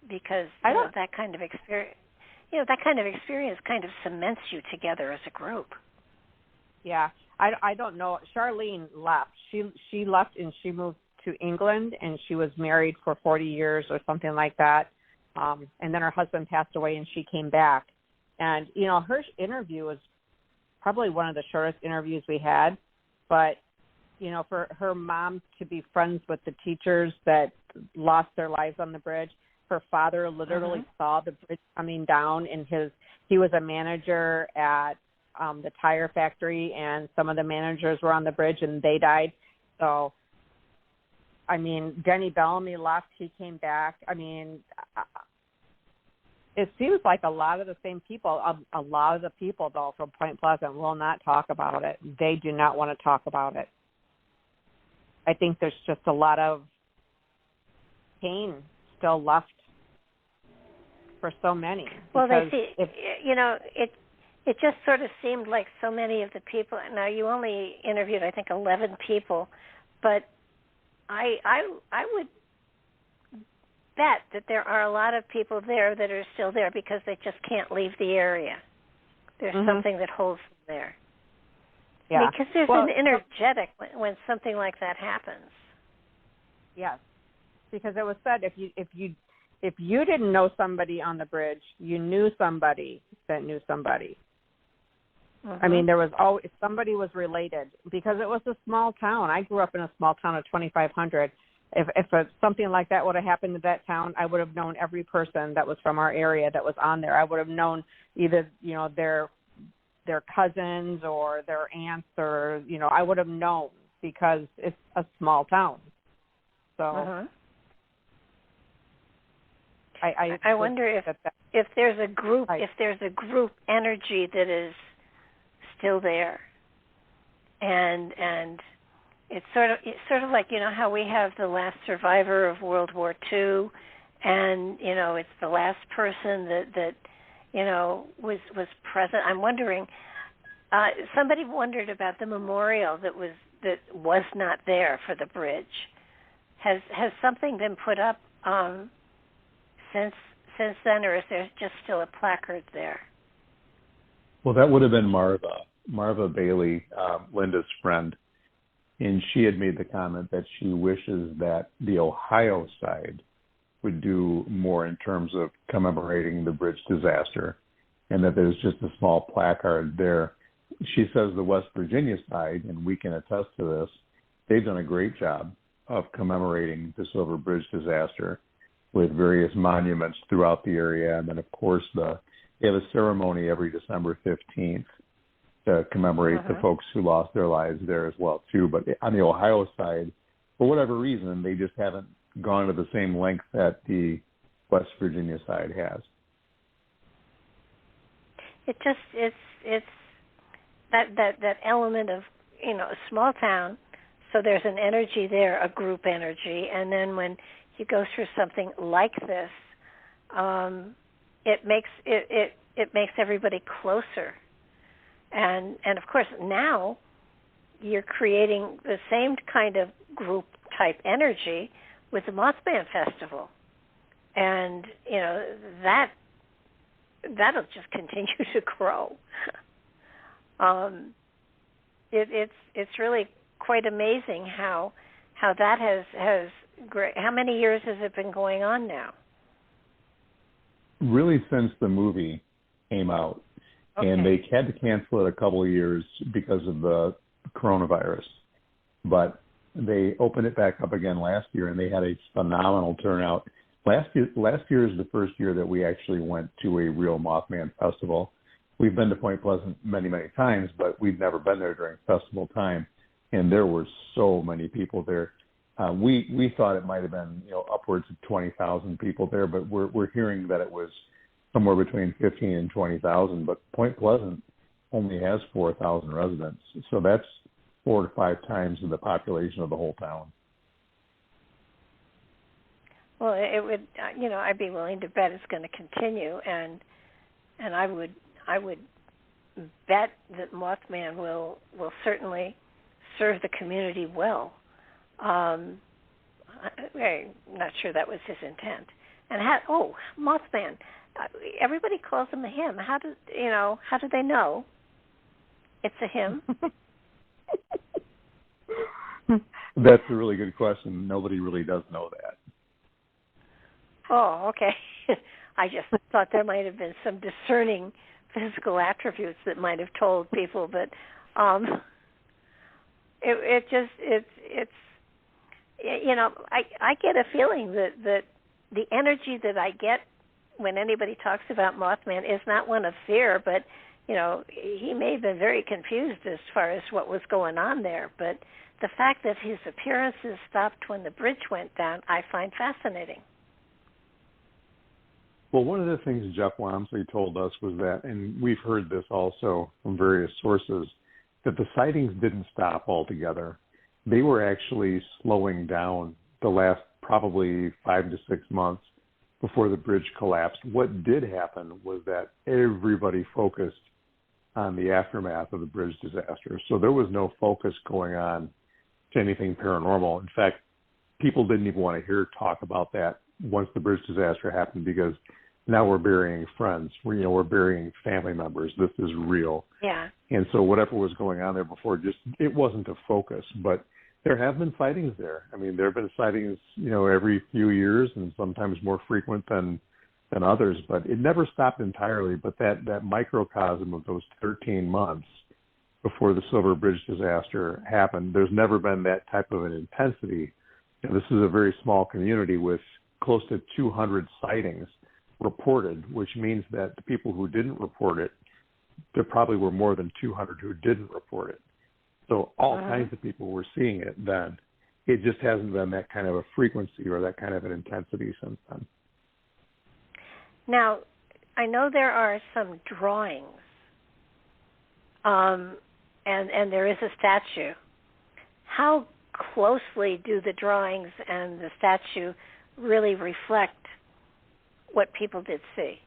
Because that kind of experience, kind of cements you together as a group. Yeah, I don't know. Charlene left. She left and she moved to England, and she was married for 40 years or something like that. And then her husband passed away, and she came back. And her interview was probably one of the shortest interviews we had. But for her mom to be friends with the teachers that lost their lives on the bridge, her father literally saw the bridge coming down, and he was a manager at the tire factory, and some of the managers were on the bridge and they died. So, I mean, Denny Bellamy left, he came back. I mean, it seems like a lot of the same people, a lot of the people, though, from Point Pleasant will not talk about it. They do not want to talk about it. I think there's just a lot of pain still left for so many. Well, it just sort of seemed like so many of the people. Now, you only interviewed, I think, 11 people, but I would bet that there are a lot of people there that are still there because they just can't leave the area. There's something that holds them there. Yeah. Because there's an energetic when something like that happens. Yes. Because it was said if you didn't know somebody on the bridge, you knew somebody that knew somebody. I mean, there was always somebody was related because it was a small town. I grew up in a small town of 2,500. If something like that would have happened to that town, I would have known every person that was from our area that was on there. I would have known either their cousins or their aunts, or I would have known because it's a small town. So I wonder if there's a group energy that is still there, and it's sort of like how we have the last survivor of World War II, and it's the last person that was present. I'm wondering. Somebody wondered about the memorial that was not there for the bridge. Has something been put up since then, or is there just still a placard there? Well, that would have been Marva Bailey, Linda's friend, and she had made the comment that she wishes that the Ohio side would do more in terms of commemorating the bridge disaster, and that there's just a small placard there. She says the West Virginia side, and we can attest to this, they've done a great job of commemorating the Silver Bridge disaster with various monuments throughout the area. And then, of course, they have a ceremony every December 15th to commemorate the folks who lost their lives there as well, too. But on the Ohio side, for whatever reason, they just haven't gone to the same length that the West Virginia side has. It's that element of a small town, so there's an energy there, a group energy, and then when you go through something like this, it makes everybody closer, and of course now you're creating the same kind of group type energy with the Mothman Festival, and that'll just continue to grow. It's really quite amazing how that has great. How many years has it been going on now? Really, since the movie came out, and they had to cancel it a couple of years because of the coronavirus, but they opened it back up again last year, and they had a phenomenal turnout. Last year is the first year that we actually went to a real Mothman Festival. We've been to Point Pleasant many, many times, but we've never been there during festival time, and there were so many people there. We thought it might have been upwards of 20,000 people there, but we're hearing that it was somewhere between 15 and 20,000. But Point Pleasant only has 4,000 residents, so that's 4 to 5 times the population of the whole town. Well, it would, I'd be willing to bet it's going to continue, and I would bet that Mothman will certainly serve the community well. I'm not sure that was his intent. And Mothman, everybody calls him a him. How do they know it's a him? That's a really good question. Nobody really does know that. Oh, okay. I just thought there might have been some discerning physical attributes that might have told people, but I get a feeling that the energy that I get when anybody talks about Mothman is not one of fear, but he may have been very confused as far as what was going on there. But the fact that his appearances stopped when the bridge went down, I find fascinating. Well, one of the things Jeff Wamsley told us was that, and we've heard this also from various sources, that the sightings didn't stop altogether. They were actually slowing down the last probably 5 to 6 months before the bridge collapsed. What did happen was that everybody focused on the aftermath of the bridge disaster. So there was no focus going on to anything paranormal. In fact, people didn't even want to hear talk about that once the bridge disaster happened, because Now we're burying friends. We're burying family members. This is real. Yeah. And so whatever was going on there before, it wasn't a focus. But there have been sightings there. I mean, there have been sightings, every few years, and sometimes more frequent than others. But it never stopped entirely. But that microcosm of those 13 months before the Silver Bridge disaster happened, there's never been that type of an intensity. This is a very small community with close to 200 sightings reported, which means that the people who didn't report it, there probably were more than 200 who didn't report it. So all kinds of people were seeing it then. It just hasn't been that kind of a frequency or that kind of an intensity since then. Now, I know there are some drawings, and there is a statue. How closely do the drawings and the statue really reflect what people did see?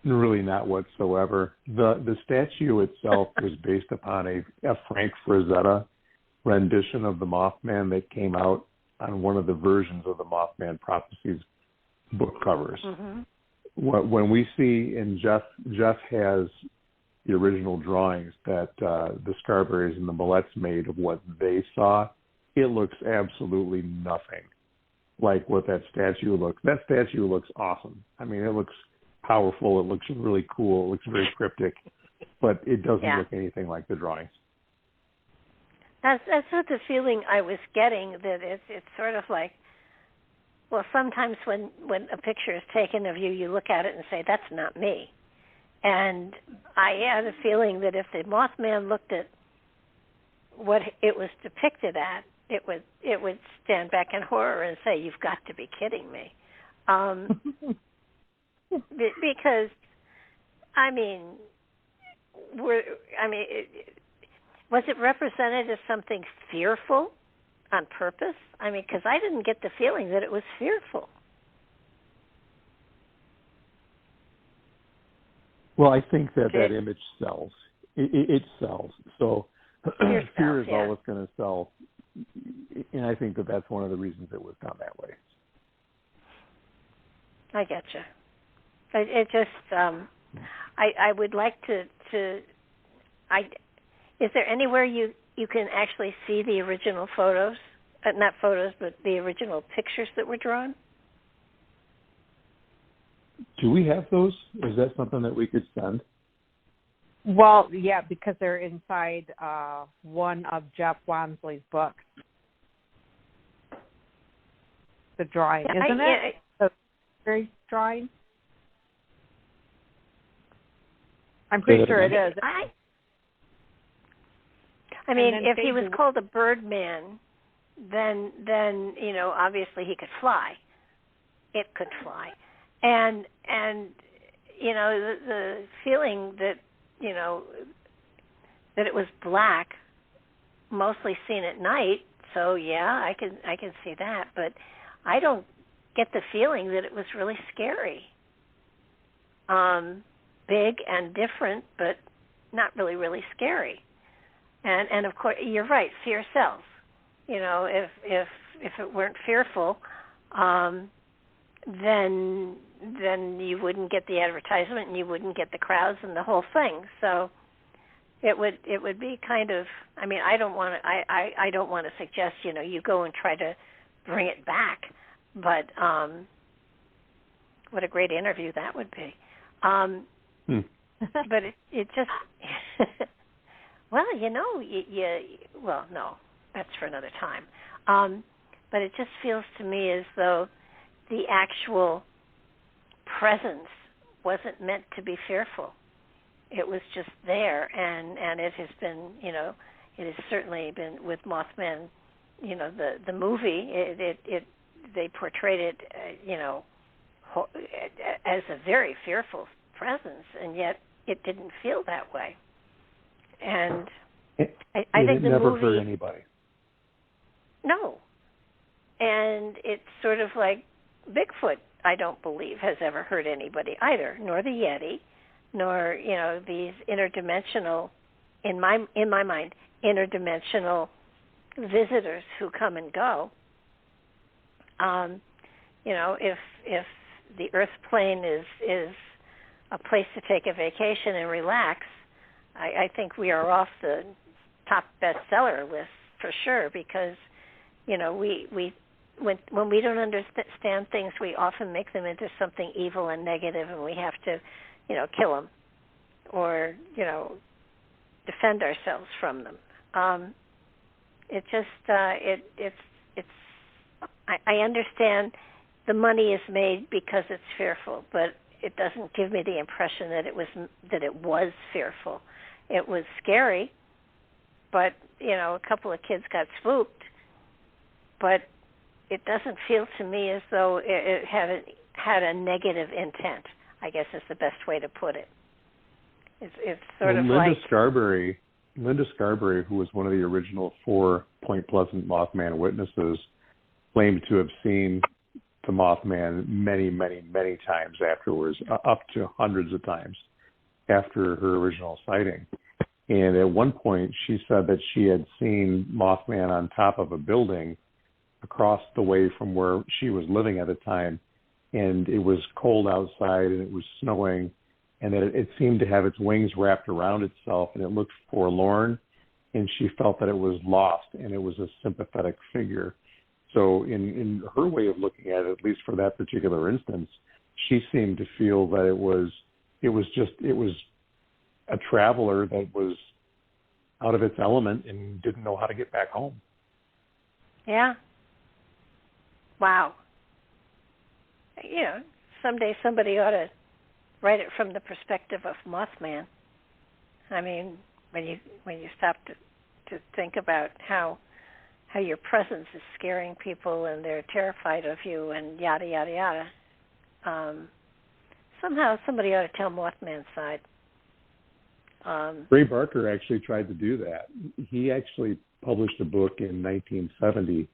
Really not whatsoever. The statue itself was based upon a Frank Frazetta rendition of the Mothman that came out on one of the versions of the Mothman Prophecies book covers. Mm-hmm. When we see, and Jeff has the original drawings that the Scarberries and the Millettes made of what they saw, it looks absolutely nothing like what that statue looks. That statue looks awesome. I mean, it looks powerful. It looks really cool. It looks very cryptic, but it doesn't look anything like the drawings. That's what the feeling I was getting, that it's sort of like, well, sometimes when a picture is taken of you, you look at it and say, that's not me. And I had a feeling that if the Mothman looked at what it was depicted at, it would stand back in horror and say, you've got to be kidding me. Because, was it represented as something fearful on purpose? Because I didn't get the feeling that it was fearful. Well, I think that image sells. It sells. So fear is always going to sell. And I think that that's one of the reasons it was done that way. I get you. It just, I would like to is there anywhere you can actually see the original photos? Not photos, but the original pictures that were drawn? Do we have those? Is that something that we could send? Well, yeah, because they're inside one of Jeff Wansley's books. The drawing, isn't it? The very drawing? I'm pretty sure it is. If he was called a Birdman, then obviously he could fly. It could fly. And the feeling that that it was black, mostly seen at night. So I can see that, but I don't get the feeling that it was really scary. Big and different, but not really scary. And of course, you're right. Fear sells. If it weren't fearful, then you wouldn't get the advertisement and you wouldn't get the crowds and the whole thing. So it would be kind of. I don't want to suggest you go and try to bring it back, but what a great interview that would be. But it just no, that's for another time. But it just feels to me as though the actual presence wasn't meant to be fearful. It was just there, and it has been, it has certainly been with Mothman, the movie. They portrayed it, as a very fearful presence, and yet it didn't feel that way. And I think the never movie hurt anybody. No, and it's sort of like Bigfoot. I don't believe has ever hurt anybody either, nor the Yeti, nor these interdimensional, in my mind, interdimensional visitors who come and go. if the Earth plane is a place to take a vacation and relax, I think we are off the top bestseller list for sure, because we when we don't understand things, we often make them into something evil and negative, and we have to kill them or defend ourselves from them. I understand the money is made because it's fearful, but it doesn't give me the impression that it was fearful. It was scary, but a couple of kids got spooked, but it doesn't feel to me as though it had a negative intent, I guess is the best way to put it. It's sort of Linda like Scarberry, who was one of the original 4 Point Pleasant Mothman witnesses, claimed to have seen the Mothman many, many, many times afterwards, up to hundreds of times after her original sighting. And at one point, she said that she had seen Mothman on top of a building across the way from where she was living at the time, and it was cold outside and it was snowing, and that it seemed to have its wings wrapped around itself, and it looked forlorn, and she felt that it was lost, and it was a sympathetic figure. So in her way of looking at it, at least for that particular instance, she seemed to feel that it was a traveler that was out of its element and didn't know how to get back home. Yeah. Wow. Someday somebody ought to write it from the perspective of Mothman. I mean, when you stop to think about how your presence is scaring people and they're terrified of you and yada yada yada. Somehow somebody ought to tell Mothman's side. Ray Barker actually tried to do that. He actually published a book in 1970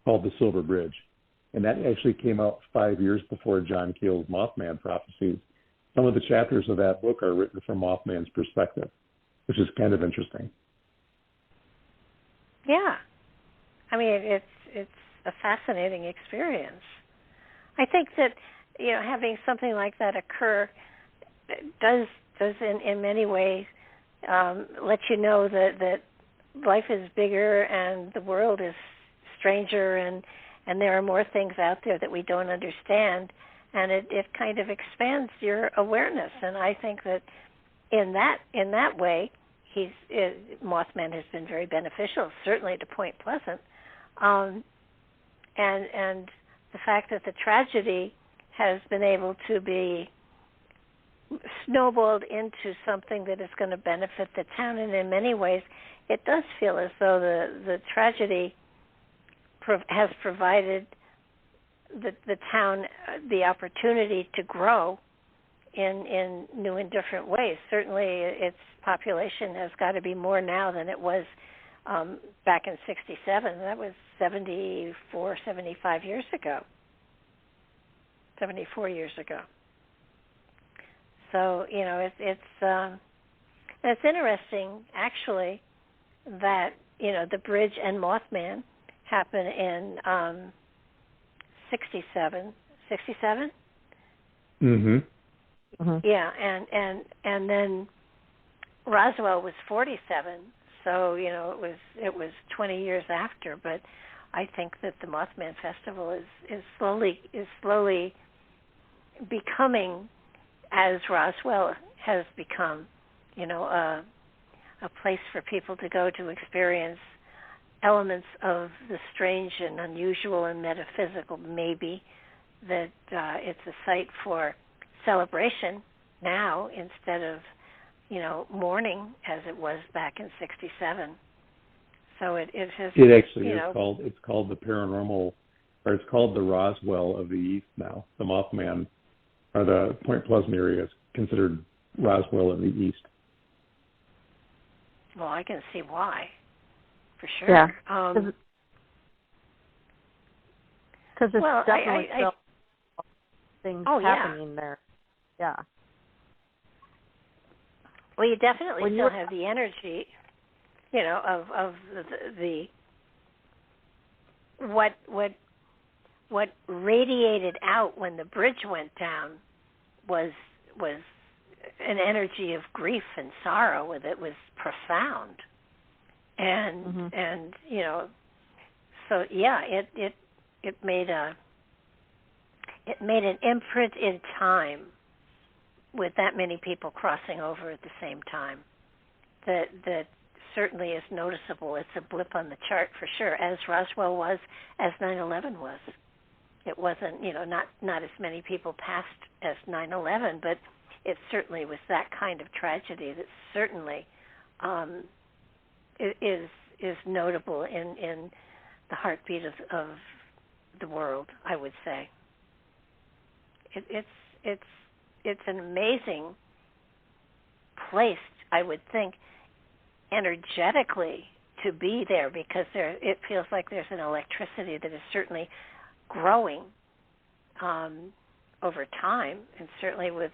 called The Silver Bridge, and that actually came out 5 years before John Keel's Mothman prophecies. Some of the chapters of that book are written from Mothman's perspective, which is kind of interesting. Yeah. I mean, it's a fascinating experience. I think that, having something like that occur does in many ways let you know that life is bigger and the world is stranger and there are more things out there that we don't understand, and it kind of expands your awareness. And I think that in that way, Mothman has been very beneficial, certainly to Point Pleasant, and the fact that the tragedy has been able to be snowballed into something that is going to benefit the town, and in many ways, it does feel as though the tragedy has provided the town the opportunity to grow in new and different ways. Certainly, its population has got to be more now than it was back in '67. That was 75 years ago. 74 years ago. So, it's interesting, actually, that, the bridge and Mothman happen in 67. 67? Mm-hmm. Mm-hmm. Yeah, and then Roswell was 47, so, it was 20 years after, but I think that the Mothman Festival is slowly becoming, as Roswell has become, a place for people to go to experience elements of the strange and unusual and metaphysical, maybe, that it's a site for celebration now instead of, mourning as it was back in '67. So it has... It actually is called the paranormal, or it's called the Roswell of the East now. The Mothman, or the Point Pleasant area is considered Roswell of the East. Well, I can see why, for sure. Yeah. Because it's definitely still things happening there. Yeah. Well, you definitely still have the energy, of the what what radiated out when the bridge went down was an energy of grief and sorrow that was profound. And you know, so yeah, it made an imprint in time with that many people crossing over at the same time. That certainly is noticeable. It's a blip on the chart for sure, as Roswell was, as 9/11 was. It wasn't, you know, not as many people passed as 9/11, but it certainly was that kind of tragedy that certainly is notable in the heartbeat of the world, I would say. It's an amazing place, I would think, energetically to be there, because it feels like there's an electricity that is certainly growing over time, and certainly with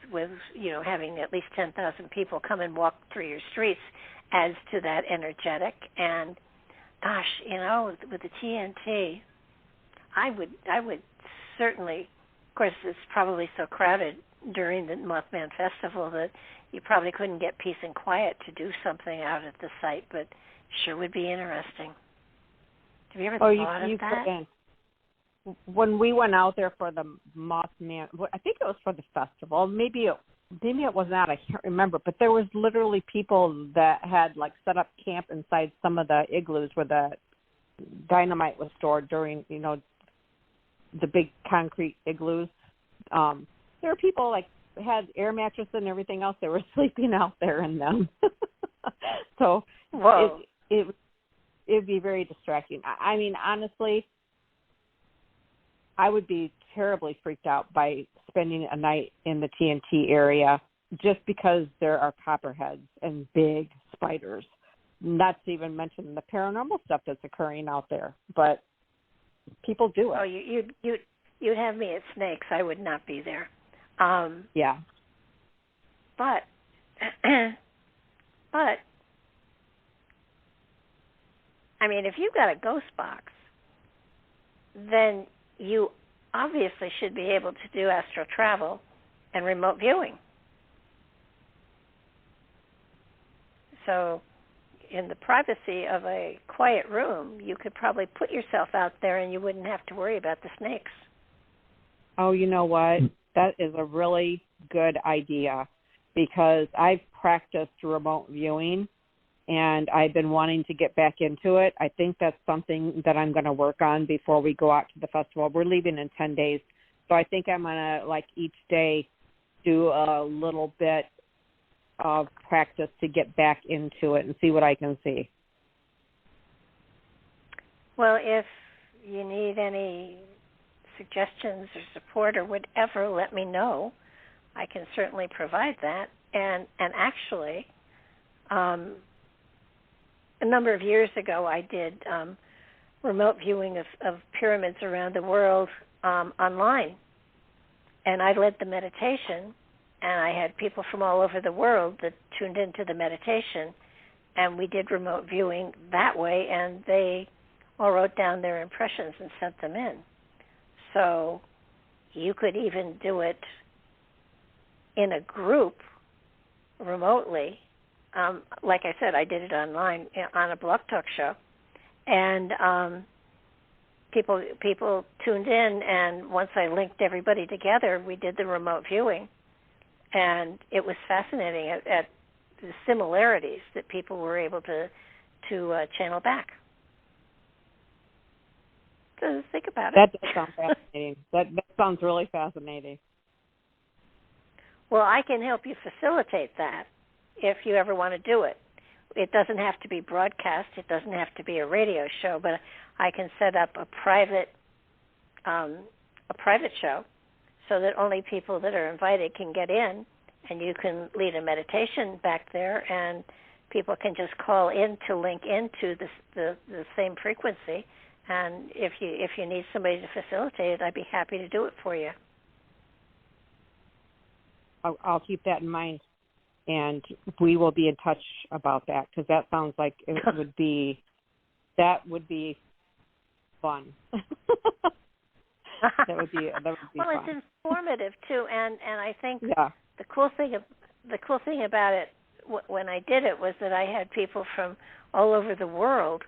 you know, having at least 10,000 people come and walk through your streets adds to that energetic. And gosh, you know, with the TNT, I would certainly, of course, it's probably so crowded during the Mothman Festival that you probably couldn't get peace and quiet to do something out at the site, but sure would be interesting. Have you ever thought of that? When we went out there for the Mothman, I think it was for the festival. Maybe it was not. I can't remember. But there was literally people that had like set up camp inside some of the igloos where the dynamite was stored during, you know, the big concrete igloos. There were people like had air mattresses and everything else. They were sleeping out there in them. So it would be very distracting. I mean, honestly, I would be terribly freaked out by spending a night in the TNT area just because there are copperheads and big spiders. Not to even mention the paranormal stuff that's occurring out there. But people do it. Oh, you'd have me at snakes. I would not be there. Yeah. But I mean, if you've got a ghost box, then you obviously should be able to do astral travel and remote viewing. So in the privacy of a quiet room, you could probably put yourself out there and you wouldn't have to worry about the snakes. Oh, you know what? That is a really good idea, because I've practiced remote viewing and I've been wanting to get back into it. I think that's something that I'm going to work on before we go out to the festival. We're leaving in 10 days. So I think I'm going to, like, each day do a little bit of practice to get back into it and see what I can see. Well, if you need any suggestions or support or whatever, let me know. I can certainly provide that. And actually, a number of years ago, I did remote viewing of pyramids around the world online. And I led the meditation, and I had people from all over the world that tuned into the meditation, and we did remote viewing that way, and they all wrote down their impressions and sent them in. So you could even do it in a group remotely. Like I said, I did it online on a Blog Talk show, and people tuned in, and once I linked everybody together, we did the remote viewing, and it was fascinating at the similarities that people were able to channel back. So think about it. That does sound fascinating. That sounds really fascinating. Well, I can help you facilitate that if you ever want to do it. It doesn't have to be broadcast. It doesn't have to be a radio show, but I can set up a private show so that only people that are invited can get in, and you can lead a meditation back there, and people can just call in to link into the same frequency. And if you need somebody to facilitate it, I'd be happy to do it for you. I'll keep that in mind, and we will be in touch about that, because that sounds like it would be fun. That would be well, fun. it's informative too, and I think Yeah. the cool thing about it when I did it was that I had people from all over the world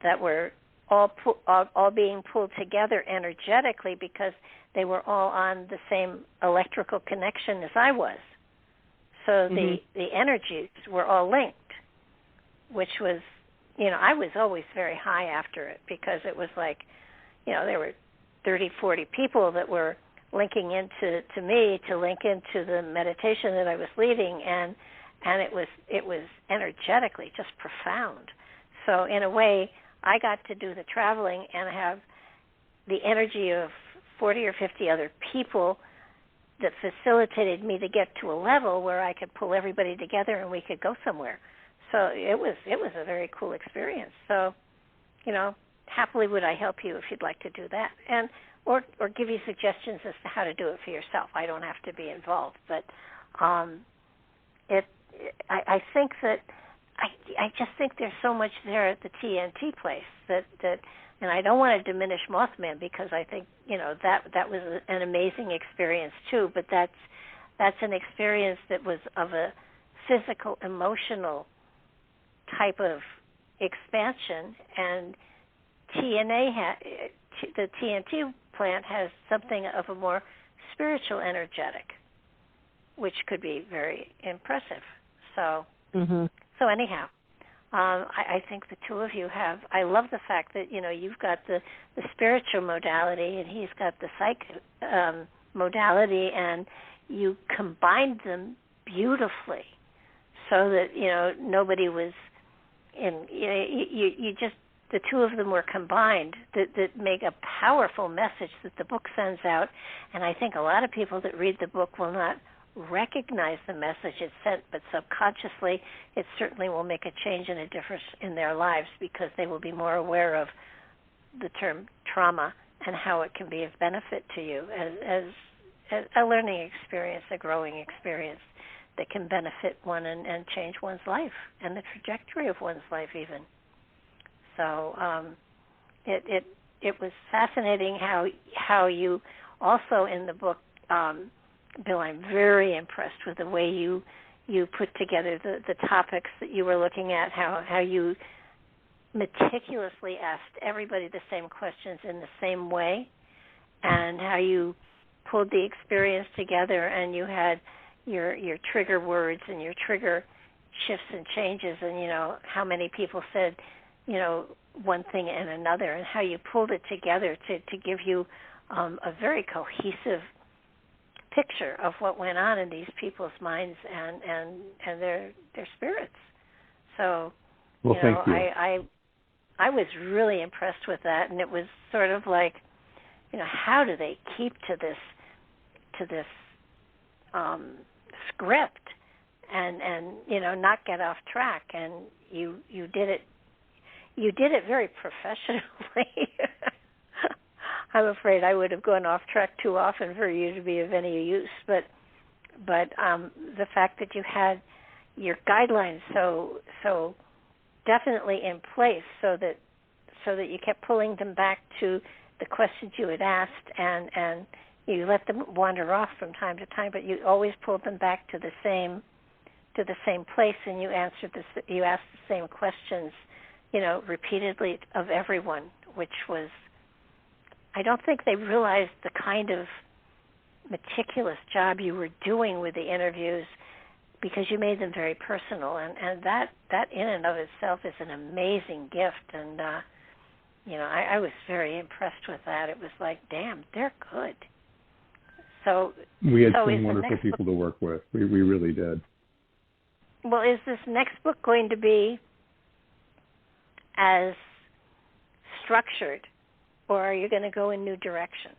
that were all being pulled together energetically because they were all on the same electrical connection as I was. So the energies were all linked, which was, I was always very high after it because it was like, there were 30, 40 people that were linking into me to link into the meditation that I was leading, and it was energetically just profound. So in a way, I got to do the traveling and have the energy of 40 or 50 other people that facilitated me to get to a level where I could pull everybody together and we could go somewhere. So it was a very cool experience. So, happily would I help you if you'd like to do that, and or give you suggestions as to how to do it for yourself. I don't have to be involved, but I think that I just think there's so much there at the TNT place that and I don't want to diminish Mothman because I think that was an amazing experience too. But that's an experience that was of a physical, emotional type of expansion, and the TNT plant has something of a more spiritual, energetic, which could be very impressive. So, so anyhow. I think the two of you have. I love the fact that you've got the spiritual modality and he's got the psych modality, and you combined them beautifully, so that nobody was in. You just the two of them were combined that make a powerful message that the book sends out, and I think a lot of people that read the book will not recognize the message it's sent, but subconsciously it certainly will make a change and a difference in their lives because they will be more aware of the term trauma and how it can be of benefit to you as a learning experience, a growing experience that can benefit one and change one's life and the trajectory of one's life even. So it was fascinating how you also in the book, Bill, I'm very impressed with the way you put together the topics that you were looking at, how you meticulously asked everybody the same questions in the same way, and how you pulled the experience together, and you had your trigger words and your trigger shifts and changes, and how many people said one thing and another, and how you pulled it together to give you a very cohesive picture of what went on in these people's minds and their spirits. So, thank you. I was really impressed with that, and it was sort of like, how do they keep to this script and not get off track? And you did it very professionally. I'm afraid I would have gone off track too often for you to be of any use, but the fact that you had your guidelines so definitely in place, so that you kept pulling them back to the questions you had asked, and you let them wander off from time to time, but you always pulled them back to the same place, and you asked the same questions, repeatedly of everyone, which was. I don't think they realized the kind of meticulous job you were doing with the interviews because you made them very personal, and that in and of itself is an amazing gift, and I was very impressed with that. It was like, damn, they're good. So we had some wonderful people to work with. We really did. Well, is this next book going to be as structured, or are you going to go in new directions?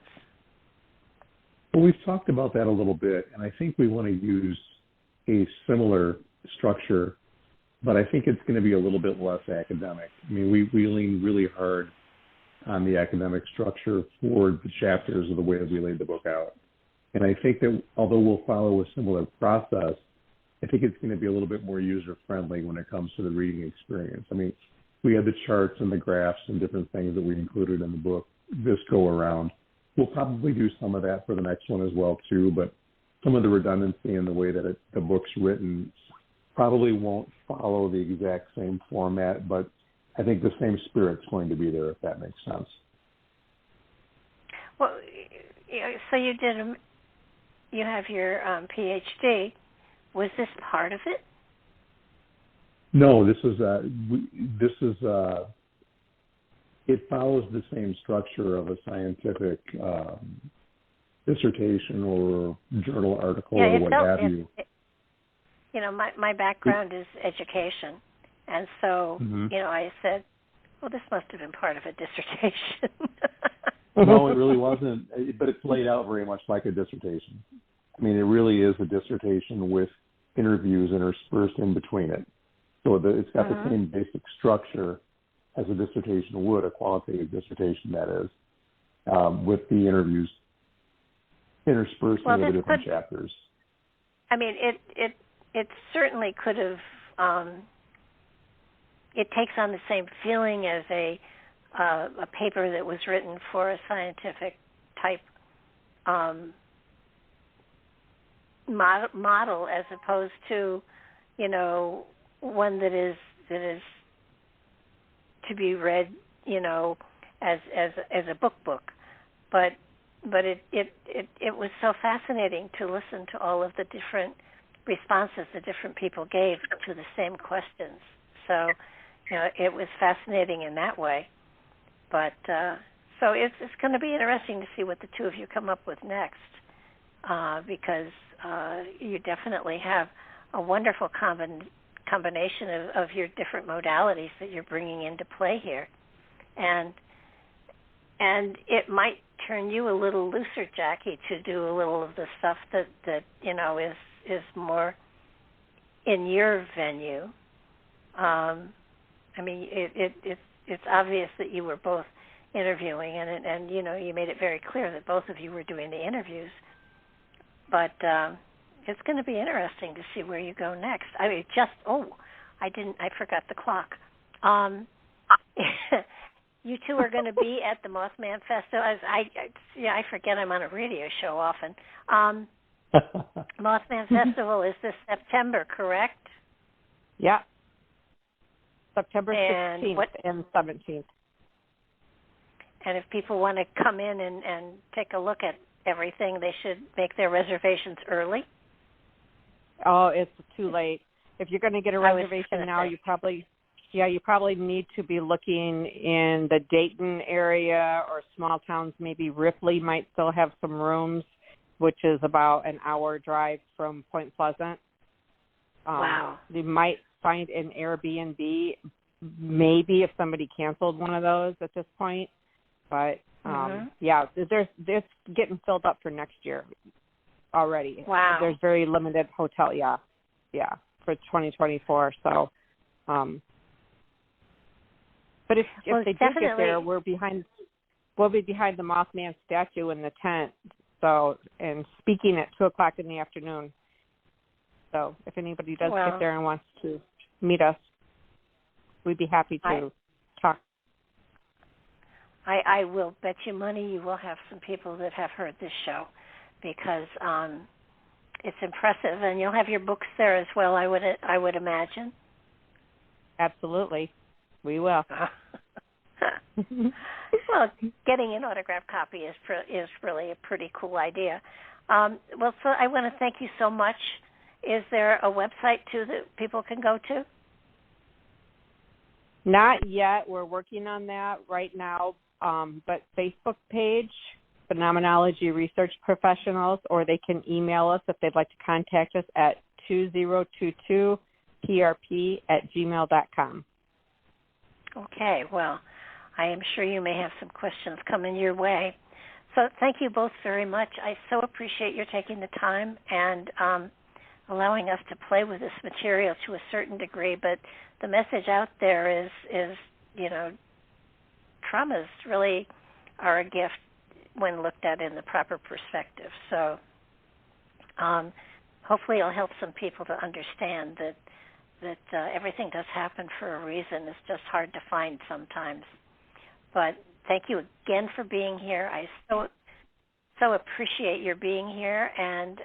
Well, we've talked about that a little bit, and I think we want to use a similar structure, but I think it's going to be a little bit less academic. I mean, we lean really hard on the academic structure for the chapters of the way that we laid the book out. And I think that although we'll follow a similar process, I think it's going to be a little bit more user-friendly when it comes to the reading experience. I mean, we had the charts and the graphs and different things that we included in the book this go around. we'll probably do some of that for the next one as well too, but some of the redundancy in the way that the book's written probably won't follow the exact same format, but I think the same spirit's going to be there, if that makes sense. Well, so you have your PhD. Was this part of it? No, it follows the same structure of a scientific dissertation or journal article or what have you. My background is education, and so I said, well, this must have been part of a dissertation. No, it really wasn't, but it's laid out very much like a dissertation. I mean, it really is a dissertation with interviews interspersed in between it. So it's got the same basic structure as a dissertation would, a qualitative dissertation, that is, with the interviews interspersed into the different chapters. I mean, it certainly could have. It takes on the same feeling as a paper that was written for a scientific type model, as opposed to, one that is to be read, as a book. But it was so fascinating to listen to all of the different responses the different people gave to the same questions. So, it was fascinating in that way. But so it's going to be interesting to see what the two of you come up with next, because you definitely have a wonderful combination of your different modalities that you're bringing into play here, and it might turn you a little looser, Jackie, to do a little of the stuff that is more in your venue. I mean, it's obvious that you were both interviewing, and you made it very clear that both of you were doing the interviews. But it's going to be interesting to see where you go next. I mean, I forgot the clock. You two are going to be at the Mothman Festival. I forget I'm on a radio show often. Mothman Festival is this September, correct? Yeah. September 16th and 17th. And if people want to come in and take a look at everything, they should make their reservations early? Oh, it's too late. If you're going to get a reservation now, you probably need to be looking in the Dayton area or small towns. Maybe Ripley might still have some rooms, which is about an hour drive from Point Pleasant. Wow. You might find an Airbnb, maybe if somebody canceled one of those at this point. But, it's getting filled up for next year already. Wow. There's very limited hotel, for 2024. So, but if they do get there, we'll be behind the Mothman statue in the tent. So, and speaking at 2:00 in the afternoon. So, if anybody does get there and wants to meet us, we'd be happy to talk. I will bet you money you will have some people that have heard this show, because it's impressive, and you'll have your books there as well. I would imagine. Absolutely, we will. Well, getting an autographed copy is really a pretty cool idea. So I want to thank you so much. Is there a website too that people can go to? Not yet. We're working on that right now. But Facebook page, Phenomenology Research Professionals, or they can email us if they'd like to contact us at 2022prp@gmail.com. Okay. Well, I am sure you may have some questions coming your way. So thank you both very much. I so appreciate your taking the time and allowing us to play with this material to a certain degree. But the message out there is traumas really are a gift when looked at in the proper perspective. So hopefully it'll help some people to understand that everything does happen for a reason. It's just hard to find sometimes. But thank you again for being here. I so so appreciate your being here, and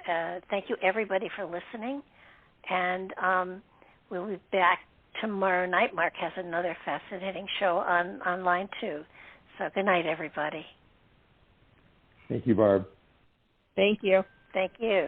thank you, everybody, for listening. And we'll be back tomorrow night. Mark has another fascinating show online, too. So good night, everybody. Thank you, Barb. Thank you. Thank you.